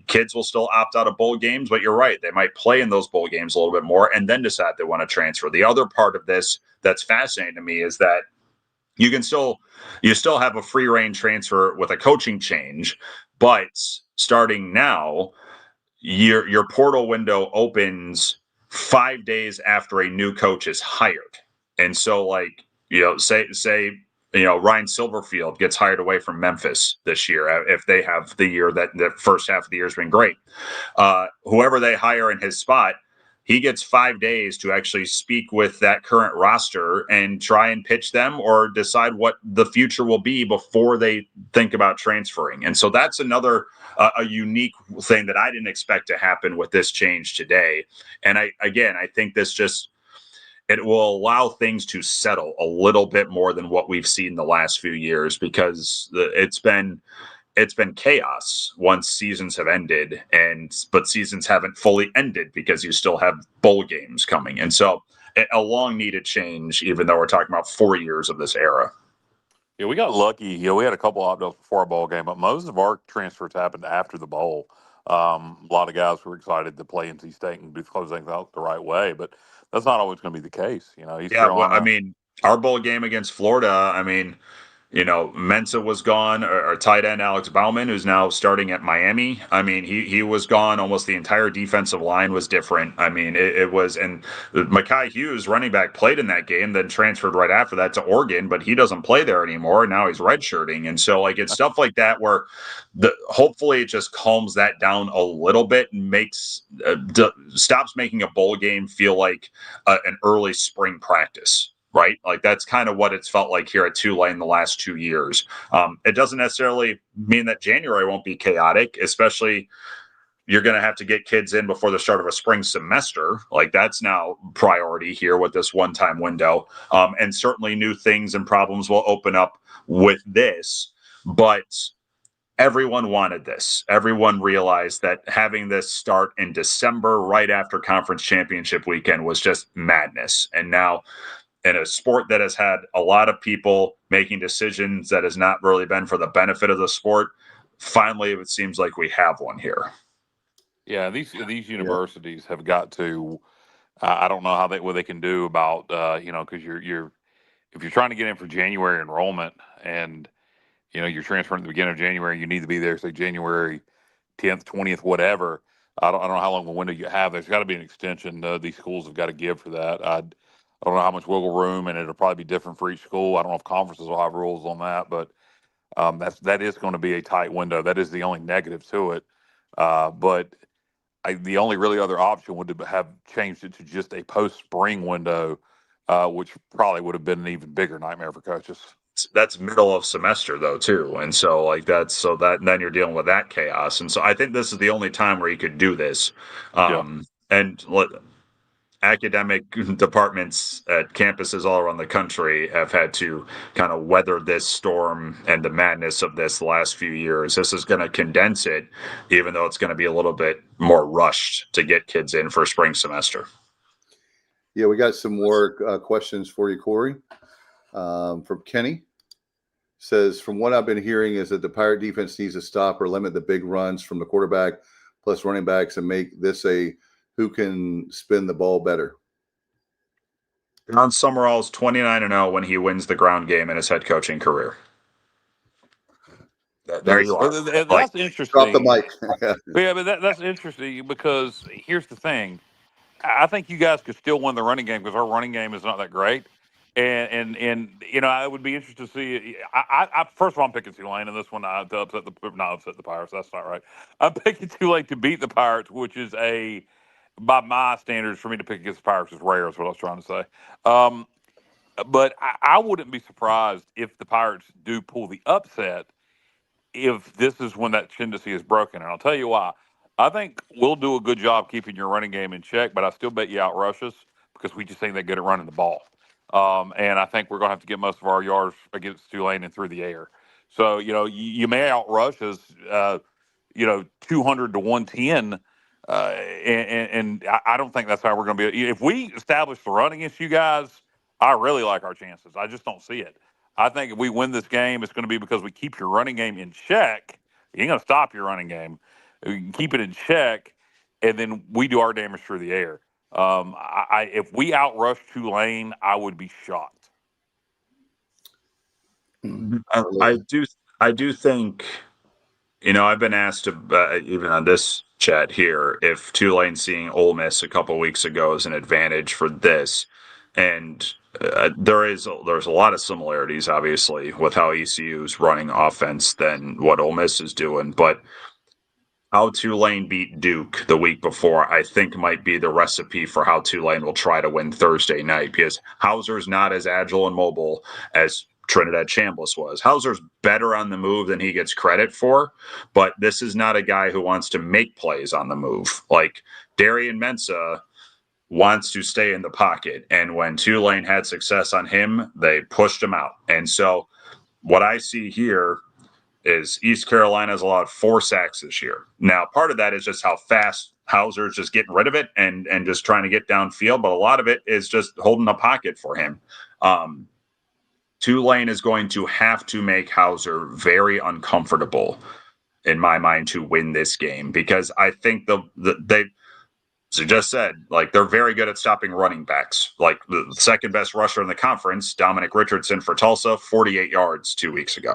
Kids will still opt out of bowl games, but you're right. They might play in those bowl games a little bit more and then decide they want to transfer. The other part of this that's fascinating to me is that you still have a free reign transfer with a coaching change, but starting now, your portal window opens 5 days after a new coach is hired. And so say Ryan Silverfield gets hired away from Memphis this year, if they have the year that the first half of the year has been great. Whoever they hire in his spot, he gets 5 days to actually speak with that current roster and try and pitch them or decide what the future will be before they think about transferring. And so that's another a unique thing that I didn't expect to happen with this change today. And I think this it will allow things to settle a little bit more than what we've seen the last few years, because it's been chaos once seasons have ended, but seasons haven't fully ended because you still have bowl games coming. And so a long needed change, even though we're talking about 4 years of this era. Yeah, we got lucky. We had a couple opt-outs before our bowl game, but most of our transfers happened after the bowl. A lot of guys were excited to play NC State and close things out the right way, but that's not always going to be the case. East Carolina. Our bowl game against Florida, Mensa was gone, our tight end Alex Bauman, who's now starting at Miami. He was gone. Almost the entire defensive line was different. It was, and Mekhi Hughes, running back, played in that game, then transferred right after that to Oregon, but he doesn't play there anymore. Now he's redshirting. And so it's stuff like that where hopefully it just calms that down a little bit and stops making a bowl game feel like an early spring practice. Right? That's kind of what it's felt like here at Tulane the last 2 years. It doesn't necessarily mean that January won't be chaotic, especially you're going to have to get kids in before the start of a spring semester. That's now priority here with this one-time window. And certainly new things and problems will open up with this, but everyone wanted this. Everyone realized that having this start in December right after conference championship weekend was just madness. And now, in a sport that has had a lot of people making decisions that has not really been for the benefit of the sport, finally it seems like we have one here. Yeah, these universities have got to. I don't know what they can do about because you're if you're trying to get in for January enrollment and you're transferring at the beginning of January, you need to be there say January 10th, 20th, whatever. I don't know how long the window you have. There's got to be an extension. These schools have got to give for that. I don't know how much wiggle room, and it'll probably be different for each school. I don't know if conferences will have rules on that, but that is going to be a tight window. That is the only negative to it. But the only really other option would have changed it to just a post-spring window, which probably would have been an even bigger nightmare for coaches. That's middle of semester though too, and so then you're dealing with that chaos. And so I think this is the only time where you could do this. Academic departments at campuses all around the country have had to kind of weather this storm and the madness of this the last few years. This is going to condense it, even though it's going to be a little bit more rushed to get kids in for spring semester. Yeah, we got some more questions for you, Corey. From Kenny. Says, from what I've been hearing is that the Pirate defense needs to stop or limit the big runs from the quarterback plus running backs and make this a who can spin the ball better. John Summerall's 29-0 when he wins the ground game in his head coaching career. There you are. That's interesting. Drop the mic. Yeah, but that's interesting because here's the thing. I think you guys could still win the running game because our running game is not that great. And I would be interested to see. I first of all, I'm picking Tulane in this one not upset the Pirates. That's not right. I'm picking Tulane to beat the Pirates, which is by my standards, for me to pick against the Pirates is rare. Is what I was trying to say. But I wouldn't be surprised if the Pirates do pull the upset if this is when that tendency is broken. And I'll tell you why. I think we'll do a good job keeping your running game in check, but I still bet you outrush us because we just ain't that good at running the ball. And I think we're going to have to get most of our yards against Tulane and through the air. So, you may outrush us, 200 to 110. And I don't think that's how we're going to be. If we establish the run against you guys, I really like our chances. I just don't see it. I think if we win this game, it's going to be because we keep your running game in check. You ain't going to stop your running game. We can keep it in check, and then we do our damage through the air. If we outrush Tulane, I would be shocked. I do think, I've been asked even on this chat here, if Tulane seeing Ole Miss a couple weeks ago is an advantage for this, and there's a lot of similarities, obviously, with how ECU is running offense than what Ole Miss is doing, but how Tulane beat Duke the week before, I think, might be the recipe for how Tulane will try to win Thursday night, because Hauser's not as agile and mobile as Trinidad Chambliss was. Hauser's better on the move than he gets credit for, but this is not a guy who wants to make plays on the move. Like Darian Mensah wants to stay in the pocket, and when Tulane had success on him, they pushed him out. And so what I see here is East Carolina's allowed 4 sacks this year. Now, part of that is just how fast Hauser's just getting rid of it and just trying to get downfield, but a lot of it is just holding a pocket for him. Tulane is going to have to make Hauser very uncomfortable, in my mind, to win this game, because I think they just said, like, they're very good at stopping running backs. Like the second best rusher in the conference, Dominic Richardson for Tulsa, 48 yards 2 weeks ago.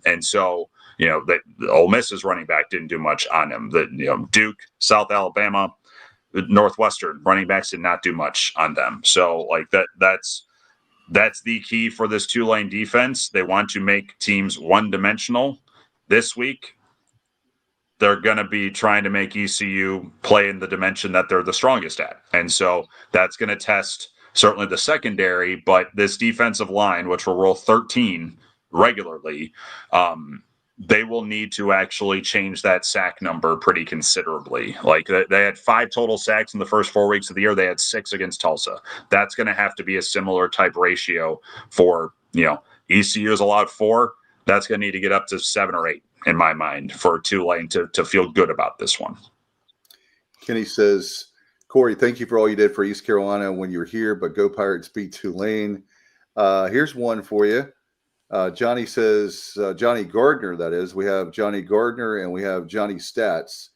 And so, that Ole Miss's running back didn't do much on him. Duke, South Alabama, Northwestern running backs did not do much on them. So like that's the key for this Tulane defense. They want to make teams one-dimensional. This week, they're going to be trying to make ECU play in the dimension that they're the strongest at. And so that's going to test certainly the secondary, but this defensive line, which will roll 13 regularly, they will need to actually change that sack number pretty considerably. Like they had 5 total sacks in the first 4 weeks of the year. They had 6 against Tulsa. That's going to have to be a similar type ratio for, ECU is allowed 4. That's going to need to get up to 7 or 8. In my mind, for Tulane to feel good about this one. Kenny says, Corey, thank you for all you did for East Carolina when you were here, but go Pirates beat Tulane. Here's one for you. Johnny says, Johnny Gardner, that is. We have Johnny Gardner and we have Johnny Stats.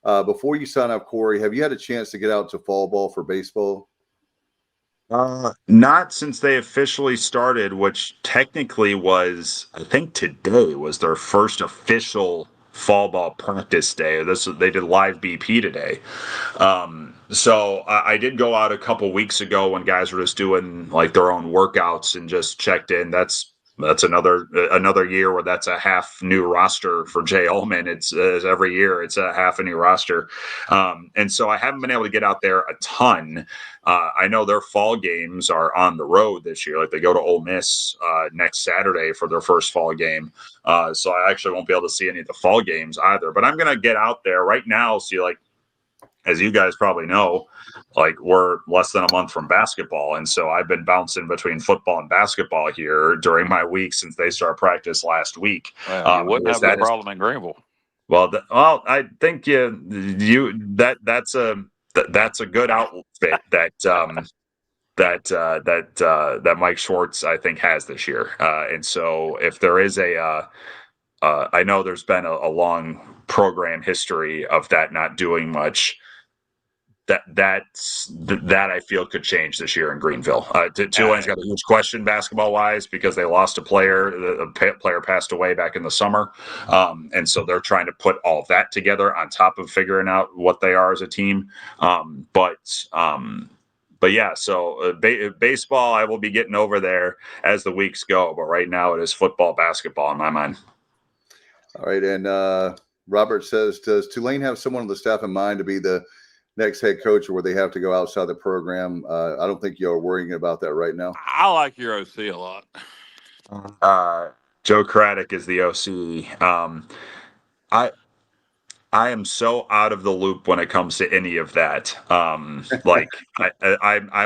Before you sign up, Corey, have you had a chance to get out to fall ball for baseball? Not since they officially started, which technically was, I think today was their first official fall ball practice day. They did live BP today. So I did go out a couple weeks ago when guys were just doing like their own workouts and just checked in. That's another year where that's a half new roster for Jay Ullman. It's every year it's a half a new roster. And so I haven't been able to get out there a ton. I know their fall games are on the road this year. Like they go to Ole Miss next Saturday for their first fall game. So I actually won't be able to see any of the fall games either, but I'm going to get out there right now. See, like, as you guys probably know, like we're less than a month from basketball. And so I've been bouncing between football and basketball here during my week since they started practice last week. You wouldn't have that problem in Greenville. Well, I think that's a good outfit that Mike Schwartz, I think, has this year. And so if there is I know there's been a long program history of that not doing much. that I feel could change this year in Greenville. Tulane's got a huge question basketball wise because they lost a player. The player passed away back in the summer, and so they're trying to put all of that together on top of figuring out what they are as a team. But yeah, so baseball, I will be getting over there as the weeks go. But right now, it is football, basketball in my mind. All right, and Robert says, does Tulane have someone on the staff in mind to be the next head coach, or where they have to go outside the program? I don't think you're worrying about that right now. I like your OC a lot. Joe Craddock is the OC. I am so out of the loop when it comes to any of that. I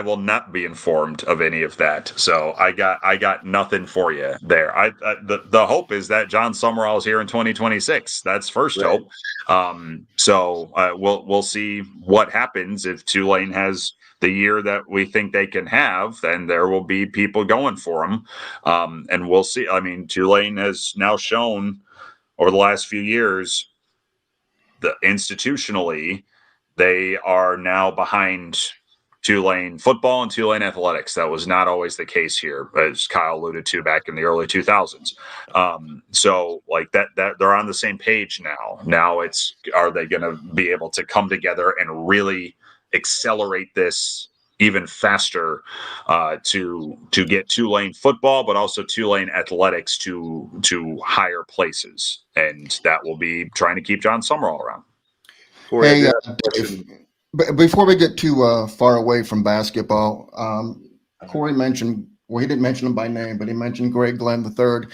will not be informed of any of that. So I got nothing for you there. The hope is that John Summerall is here in 2026. That's first Right. hope. So we'll see what happens if Tulane has the year that we think they can have. Then there will be people going for them, and we'll see. I mean, Tulane has now shown over the last few years, institutionally, they are now behind Tulane football and Tulane athletics. That was not always the case here, as Kyle alluded to back in the early 2000s. So like that they're on the same page now. Now are they going to be able to come together and really accelerate this even faster to get Tulane football, but also Tulane athletics to higher places, and that will be trying to keep John Summerall around. Hey, before we get too far away from basketball, Corey mentioned, well, he didn't mention him by name, but he mentioned Greg Glenn III.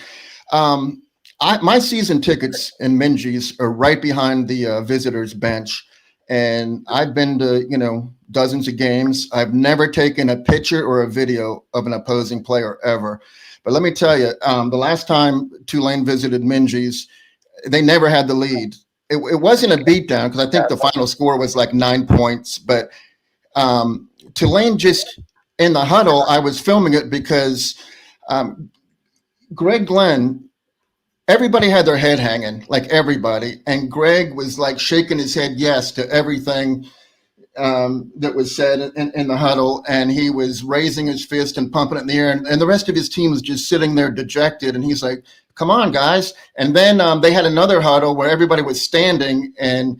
My season tickets in Minges are right behind the visitors bench. And I've been to, dozens of games. I've never taken a picture or a video of an opposing player ever. But let me tell you, the last time Tulane visited Minges, they never had the lead. It wasn't a beatdown because I think the final score was like 9 points. But Tulane just in the huddle, I was filming it because Greg Glenn, everybody had their head hanging, like everybody. And Greg was like shaking his head yes to everything that was said in the huddle. And he was raising his fist and pumping it in the air. And the rest of his team was just sitting there dejected. And he's like, come on, guys. And then they had another huddle where everybody was standing. And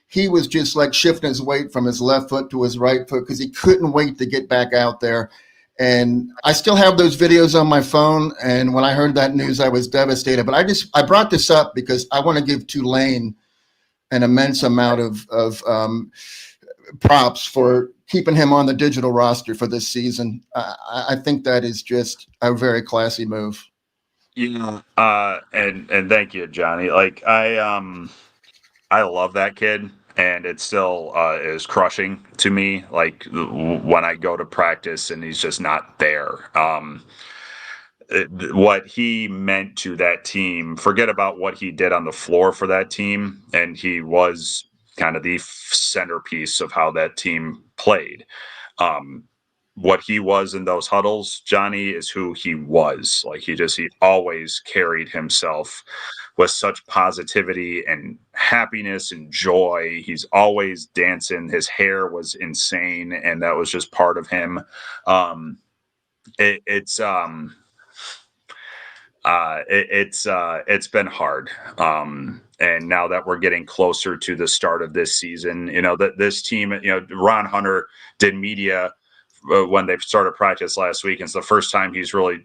he was just like shifting his weight from his left foot to his right foot because he couldn't wait to get back out there. And I still have those videos on my phone. And when I heard that news, I was devastated. But I brought this up because I want to give Tulane an immense amount of props for keeping him on the digital roster for this season. I think that is just a very classy move. Yeah. And thank you, Johnny. Like I love that kid. And it still is crushing to me, like when I go to practice and he's just not there. What he meant to that team, forget about what he did on the floor for that team. And he was kind of the centerpiece of how that team played. What he was in those huddles, Johnny, is who he was. Like he always carried himself with such positivity and happiness and joy. He's always dancing. His hair was insane, and that was just part of him. It's been hard. And now that we're getting closer to the start of this season, that this team, Ron Hunter did media when they started practice last week. And it's the first time he's really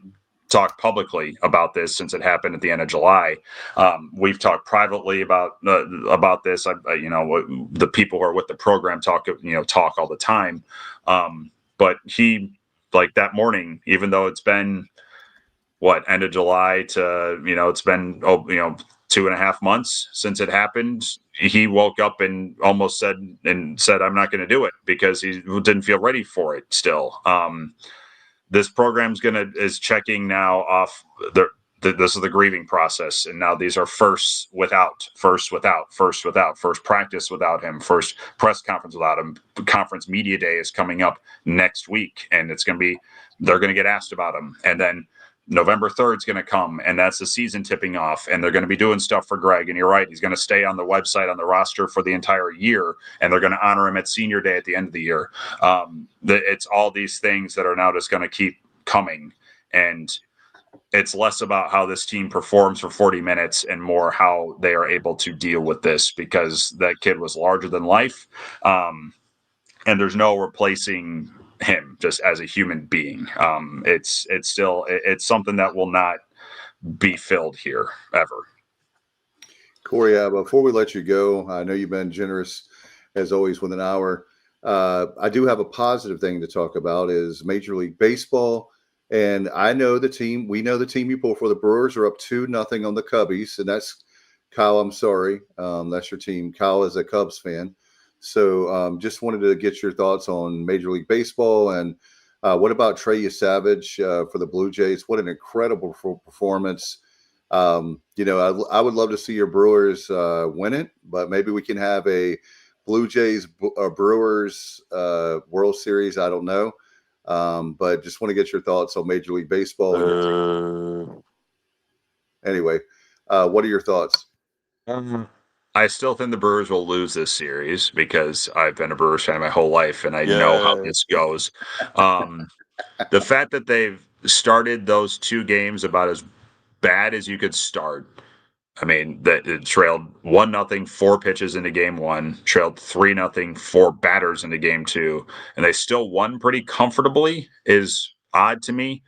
talked publicly about this since it happened at the end of July. We've talked privately about this. The people who are with the program talk all the time. But he, like that morning, even though it's been end of July to, it's been 2.5 months since it happened, he woke up and almost said, I'm not going to do it because he didn't feel ready for it still. This program's is checking now off this is the grieving process. And now these are first practice without him, first press conference without him. Conference media day is coming up next week, and they're going to get asked about him. And then November 3rd is going to come, and that's the season tipping off, and they're going to be doing stuff for Greg. And you're right, he's going to stay on the website on the roster for the entire year, and they're going to honor him at senior day at the end of the year. It's all these things that are now just going to keep coming, and it's less about how this team performs for 40 minutes and more how they are able to deal with this, because that kid was larger than life. And there's no replacing him just as a human being. It's something that will not be filled here ever. Corey, before we let you go, I know you've been generous as always with an hour. I do have a positive thing to talk about is Major League Baseball. And I know the team, we know the team you pull for. The Brewers are up 2-0 on the Cubbies. And that's Kyle. I'm sorry. That's your team. Kyle is a Cubs fan. So just wanted to get your thoughts on Major League Baseball. And what about Trey Savage for the Blue Jays? What an incredible performance. I would love to see your Brewers win it, but maybe we can have a Blue Jays Brewers World Series. I don't know. But just want to get your thoughts on Major League Baseball. Anyway, what are your thoughts? I still think the Brewers will lose this series because I've been a Brewers fan my whole life, and I know how this goes. The fact that they've started those two games about as bad as you could start. I mean, that it trailed 1-0, 4 pitches into game one, trailed 3-0, 4 batters into game two, and they still won pretty comfortably is odd to me.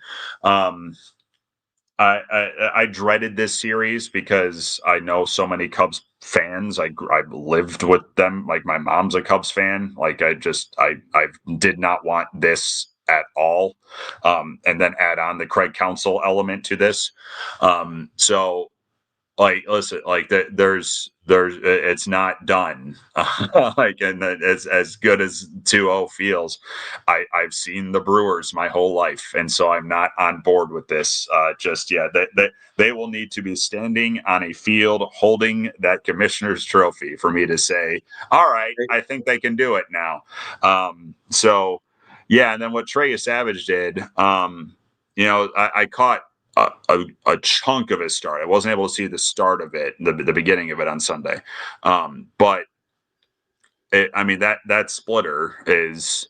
I dreaded this series because I know so many Cubs fans. I lived with them. Like, my mom's a Cubs fan. Like, I did not want this at all. And then add on the Craig Counsell element to this. So, like, listen, like there's it's not done. Like, and it's as good as 2-0 feels. I've seen the Brewers my whole life, and so I'm not on board with this just yet. They will need to be standing on a field holding that commissioner's trophy for me to say, all right, I think they can do it now. So yeah, and then what Trey Savage did, I caught a chunk of his start. I wasn't able to see the start of it, the beginning of it on Sunday. But that splitter is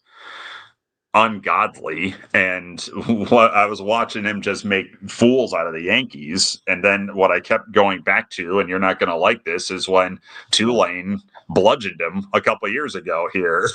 ungodly. And what I was watching him just make fools out of the Yankees. And then what I kept going back to, and you're not going to like this, is when Tulane bludgeoned him a couple of years ago here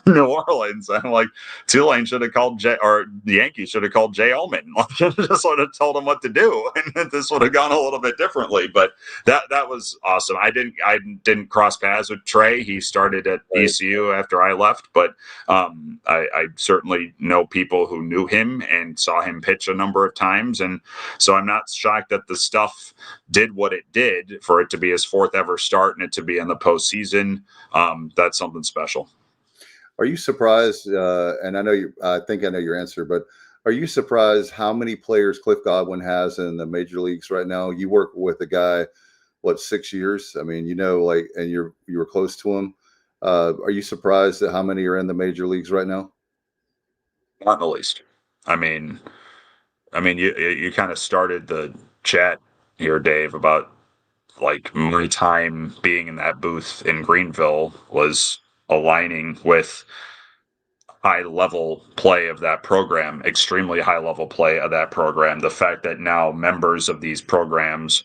in New Orleans. I'm like, Tulane should have called the Yankees should have called Jay Ullman. Just sort of told him what to do, and this would have gone a little bit differently. But that was awesome. I didn't cross paths with Trey. He started at ECU after I left, but I certainly know people who knew him and saw him pitch a number of times, and so I'm not shocked that the stuff did what it did for it to be his 4th ever start and it to be in the postseason. That's something special. Are you surprised? And I think I know your answer, but are you surprised how many players Cliff Godwin has in the major leagues right now? You work with a guy, 6 years? I mean, and you were close to him. Are you surprised at how many are in the major leagues right now? Not in the least. I mean, you kind of started the chat here, Dave, about like my time being in that booth in Greenville was aligning with high level play of that program, extremely high level play of that program. The fact that now members of these programs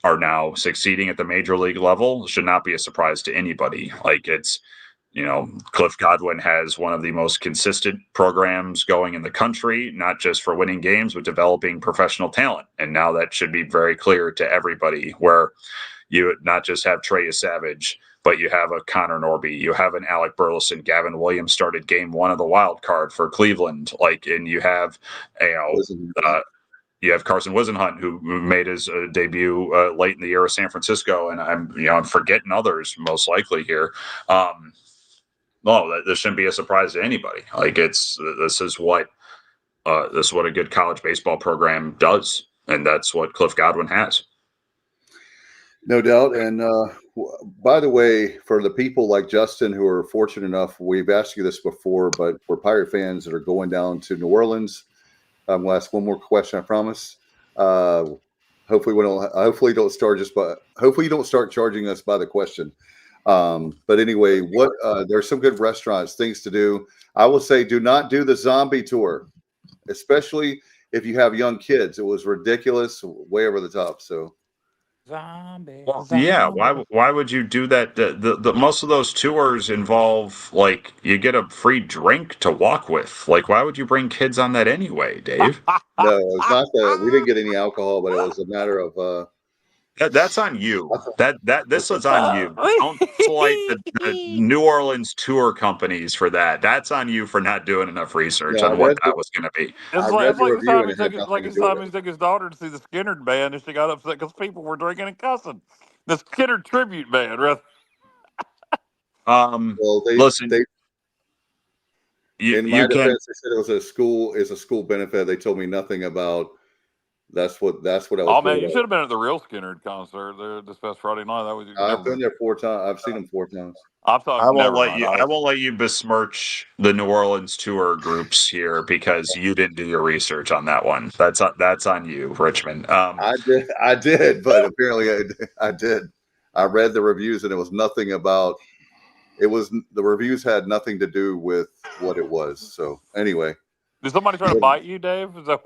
are now succeeding at the major league level should not be a surprise to anybody. Like, it's, Cliff Godwin has one of the most consistent programs going in the country, not just for winning games, but developing professional talent. And now that should be very clear to everybody, where you not just have Trey Savage, but you have a Connor Norby, you have an Alec Burleson, Gavin Williams started game 1 of the wild card for Cleveland. And you have, you have Carson Wisenhunt, who made his debut late in the year of San Francisco, and I'm forgetting others most likely here. No, this shouldn't be a surprise to anybody. Like, this is what a good college baseball program does, and that's what Cliff Godwin has. No doubt. And by the way, for the people like Justin who are fortunate enough, we've asked you this before, but for Pirate fans that are going down to New Orleans, I'm going to ask one more question, I promise. Hopefully we don't. Hopefully don't start just by. Hopefully you don't start charging us by the question. But anyway, what there's some good restaurants, things to do. I will say, do not do the zombie tour, especially if you have young kids. It was ridiculous, way over the top. So. Zombie. Well, yeah. Why would you do that? The most of those tours involve like you get a free drink to walk with. Like, why would you bring kids on that anyway, Dave? No, it's not that we didn't get any alcohol, but it was a matter of that's on you. This was on you. Don't slight the New Orleans tour companies for that. That's on you for not doing enough research on what that was going to be. It's like the time he took his daughter to see the Skinner band, and she got upset because people were drinking and cussing. The Skinner tribute band, rather. Well, listen. In my defense, they said it was a school benefit. They told me nothing about. That's what I was. Oh man, you should have been at the real Skinner concert there this past Friday night. That was. I've been there 4 times. I've seen them 4 times. I won't let you besmirch the New Orleans tour groups here because you didn't do your research on that one. That's on you, Richmond. I did, but apparently I did. I read the reviews and it was nothing about. The reviews had nothing to do with what it was. So anyway, did somebody try to bite you, Dave? Is that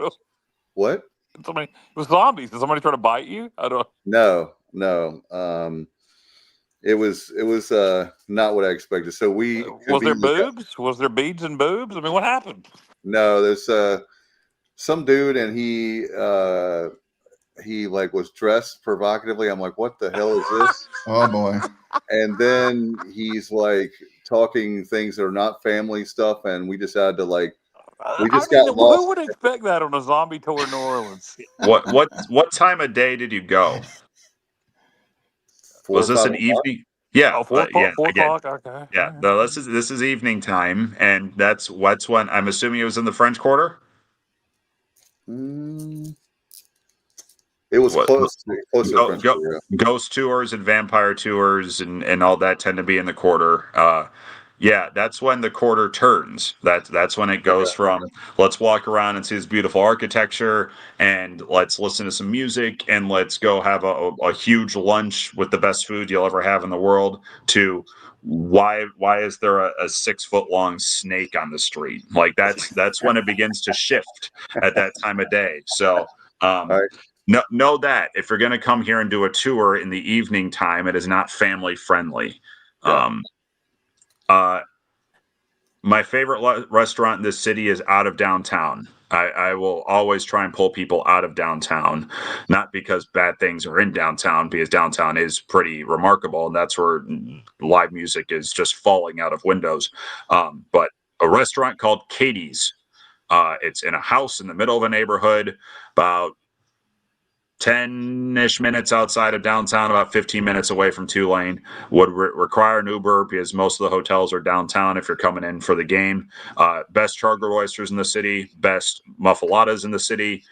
what? Somebody, it was zombies. Did somebody try to bite you? I don't. No. It was not what I expected. So was there boobs? Was there beads and boobs? I mean, what happened? No, there's some dude and he like was dressed provocatively. I'm like, what the hell is this? Oh boy. And then he's like talking things that are not family stuff, and we just had to like. We just got lost. Who would expect that on a zombie tour in New Orleans? What time of day did you go? Was this an evening? Yeah, 4 o'clock. Okay. Yeah, no, this is evening time, and that's when I'm assuming it was in the French Quarter. It was close to the French Quarter. Ghost tours and vampire tours and all that tend to be in the Quarter. Yeah, that's when the Quarter turns. That's when it goes from let's walk around and see this beautiful architecture and let's listen to some music and let's go have a huge lunch with the best food you'll ever have in the world to why is there a 6-foot-long snake on the street? Like that's when it begins to shift at that time of day. So know that if you're going to come here and do a tour in the evening time, it is not family friendly. Yeah. My favorite restaurant in this city is out of downtown. I will always try and pull people out of downtown, not because bad things are in downtown, because downtown is pretty remarkable, and that's where live music is just falling out of windows. But a restaurant called Katie's, it's in a house in the middle of a neighborhood, about 10-ish minutes outside of downtown, about 15 minutes away from Tulane. Would require an Uber because most of the hotels are downtown if you're coming in for the game. Best charger oysters in the city, best muffaladas in the city.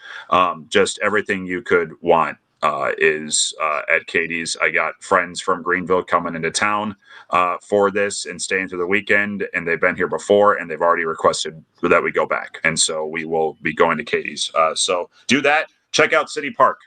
Just everything you could want is at Katie's. I got friends from Greenville coming into town for this and staying through the weekend, and they've been here before, and they've already requested that we go back. And so we will be going to Katie's. So do that. Check out City Park.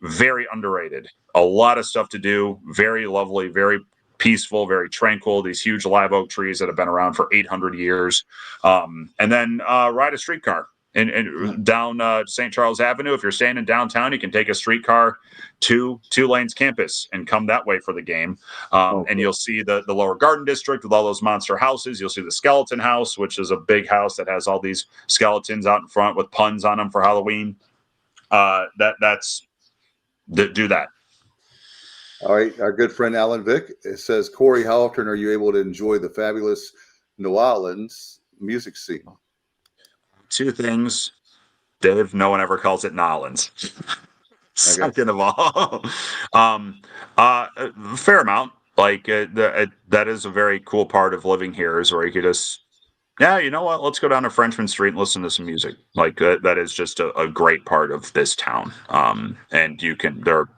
Very underrated. A lot of stuff to do. Very lovely, very peaceful, very tranquil. These huge live oak trees that have been around for 800 years. And then ride a streetcar and down St. Charles Avenue. If you're staying in downtown, you can take a streetcar to Tulane's campus and come that way for the game. And you'll see the lower garden district with all those monster houses. You'll see the skeleton house, which is a big house that has all these skeletons out in front with puns on them for Halloween. Do that. All right. Our good friend Alan Vick, it says, Corey, how often are you able to enjoy the fabulous New Orleans music scene? 2 things. Dave, no one ever calls it Nolans. Second of all, fair amount. Like that is a very cool part of living here is where you could just, yeah, you know what? Let's go down to Frenchman Street and listen to some music. Like that is just a great part of this town. And there are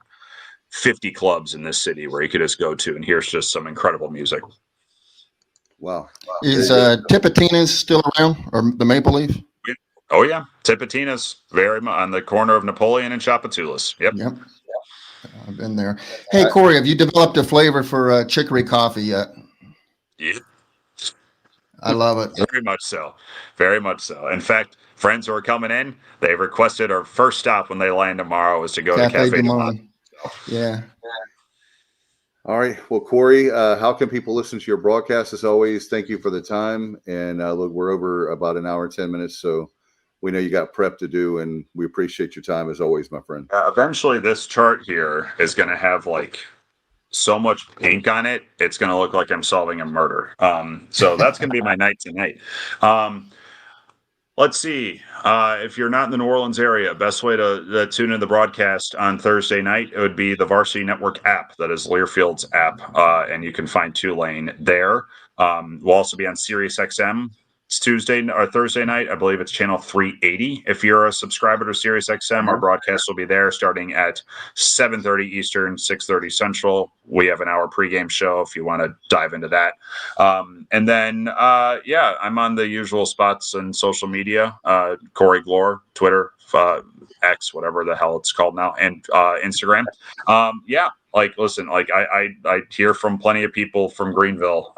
50 clubs in this city where you could just go to, and here's just some incredible music. Wow. Is Tipitina's still around, or the Maple Leaf? Oh yeah, Tipitina's very much on the corner of Napoleon and Chapatulas. Yep. Yep. I've been there. Hey, Corey, have you developed a flavor for chicory coffee yet? Yeah. I love it. Very much so. Very much so. In fact, friends who are coming in, they've requested our first stop when they land tomorrow is to go to Cafe du Monde. Yeah. All right. Well, Corey, how can people listen to your broadcast? As always, thank you for the time. And look, we're over about an hour and 10 minutes, so we know you got prep to do, and we appreciate your time as always, my friend. Eventually, this chart here is going to have like so much pink on it, it's going to look like I'm solving a murder. So that's going to be my night tonight. Let's see. If you're not in the New Orleans area, best way to tune in the broadcast on Thursday night, it would be the Varsity Network app. That is Learfield's app, and you can find Tulane there. We'll also be on Sirius XM. It's Tuesday or Thursday night. I believe it's channel 380. If you're a subscriber to Sirius XM, our broadcast will be there starting at 7:30 Eastern, 6:30 Central. We have an hour pregame show if you want to dive into that. And then, I'm on the usual spots and social media. Corey Gloor, Twitter, X, whatever the hell it's called now, and Instagram. Listen, I hear from plenty of people from Greenville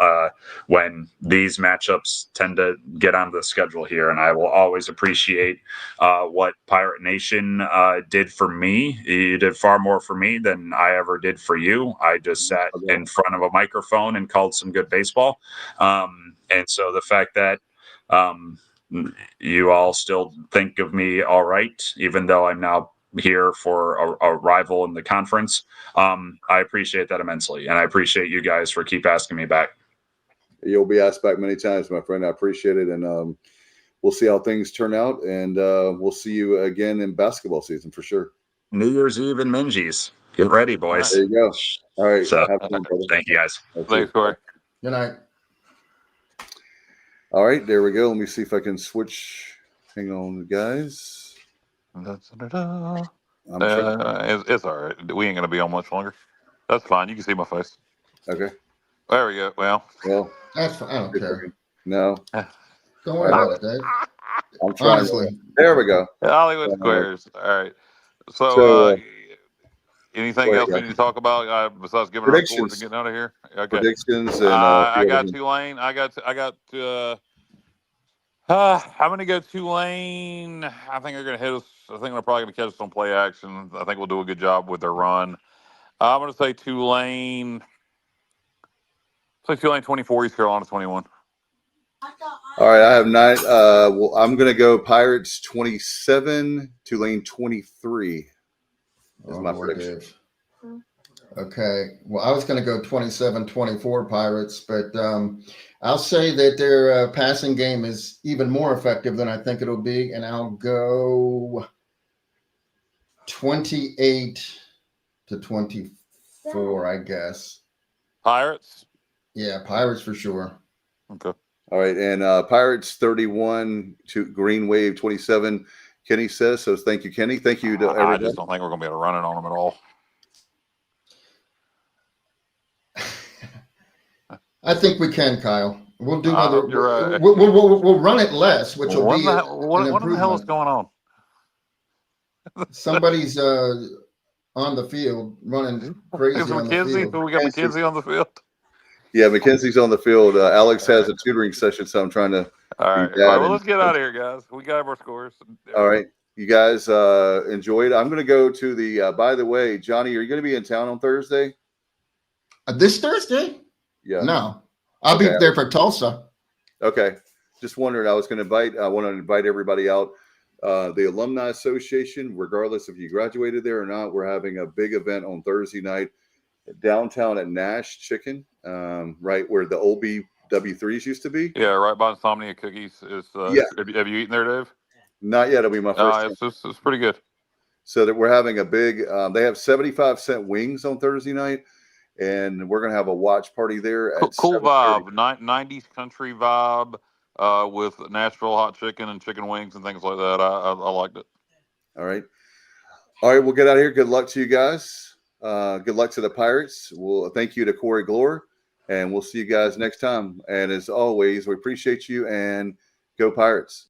when these matchups tend to get on the schedule here, and I will always appreciate what Pirate Nation did for me. You did far more for me than I ever did for you. I just sat in front of a microphone and called some good baseball. And so the fact that you all still think of me all right, even though I'm now here for a rival in the conference. I appreciate that immensely, and I appreciate you guys for keep asking me back. You'll be asked back many times, my friend. I appreciate it, and we'll see how things turn out, and we'll see you again in basketball season for sure. New Year's Eve in Minges. Get ready, boys. There you go. All right. So, thank you, guys. Thanks, Corey. Good night. All right, there we go. Let me see if I can switch. Hang on, guys. It's all right. We ain't gonna be on much longer. That's fine. You can see my face. Okay. There we go. Well, that's fine. I don't care. No. Don't worry about it, Dave. I'm trying. Honestly. There we go. Hollywood Squares. All right. So anything else we need to talk about besides giving our scores and getting out of here? Okay. Predictions. And, I got Tulane. I'm going to go Tulane. I think they're going to hit us. I think they're probably going to catch us on play action. I think we'll do a good job with their run. I'm going to say Tulane. Say Tulane 24, East Carolina 21. All right, I have 9. I'm going to go Pirates 27, Tulane 23. Is my prediction. Okay. Well, I was going to go 27-24 Pirates, but I'll say that their passing game is even more effective than I think it'll be, and I'll go 28-24, I guess. Pirates? Yeah, Pirates for sure. Okay. All right, and Pirates 31 to Green Wave 27. Kenny says so. Thank you, Kenny. Thank you to everybody. I just don't think we're going to be able to run it on them at all. I think we can, Kyle. We'll do other. Right. We'll run it less, which will be what the hell is going on? Somebody's on the field running crazy on the field. We got McKenzie on the field. Yeah, McKenzie's on the field. Alex has a tutoring session, so I'm trying to. All right. Well, let's get out of here, guys. We got our scores. All right. You guys enjoyed. I'm going to go to the. By the way, Johnny, are you going to be in town on Thursday? This Thursday? Yeah. No, I'll be there for Tulsa. Okay. Just wondering. I want to invite everybody out. The Alumni Association, regardless if you graduated there or not, we're having a big event on Thursday night downtown at Nash Chicken, right where the old W3s used to be. Yeah, right by Insomnia Cookies. Have you eaten there, Dave? Not yet. It'll be my first time. It's pretty good. So that we're having a big. They have 75-cent wings on Thursday night, and we're gonna have a watch party there. At cool vibe, 90s country vibe, with Nashville hot chicken and chicken wings and things like that. I liked it. All right, we'll get out of here. Good luck to you guys. Good luck to the Pirates. We'll thank you to Corey Gloor, and we'll see you guys next time. And as always, we appreciate you, and go Pirates.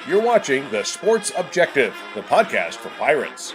You're watching The Sports Objective, the podcast for Pirates.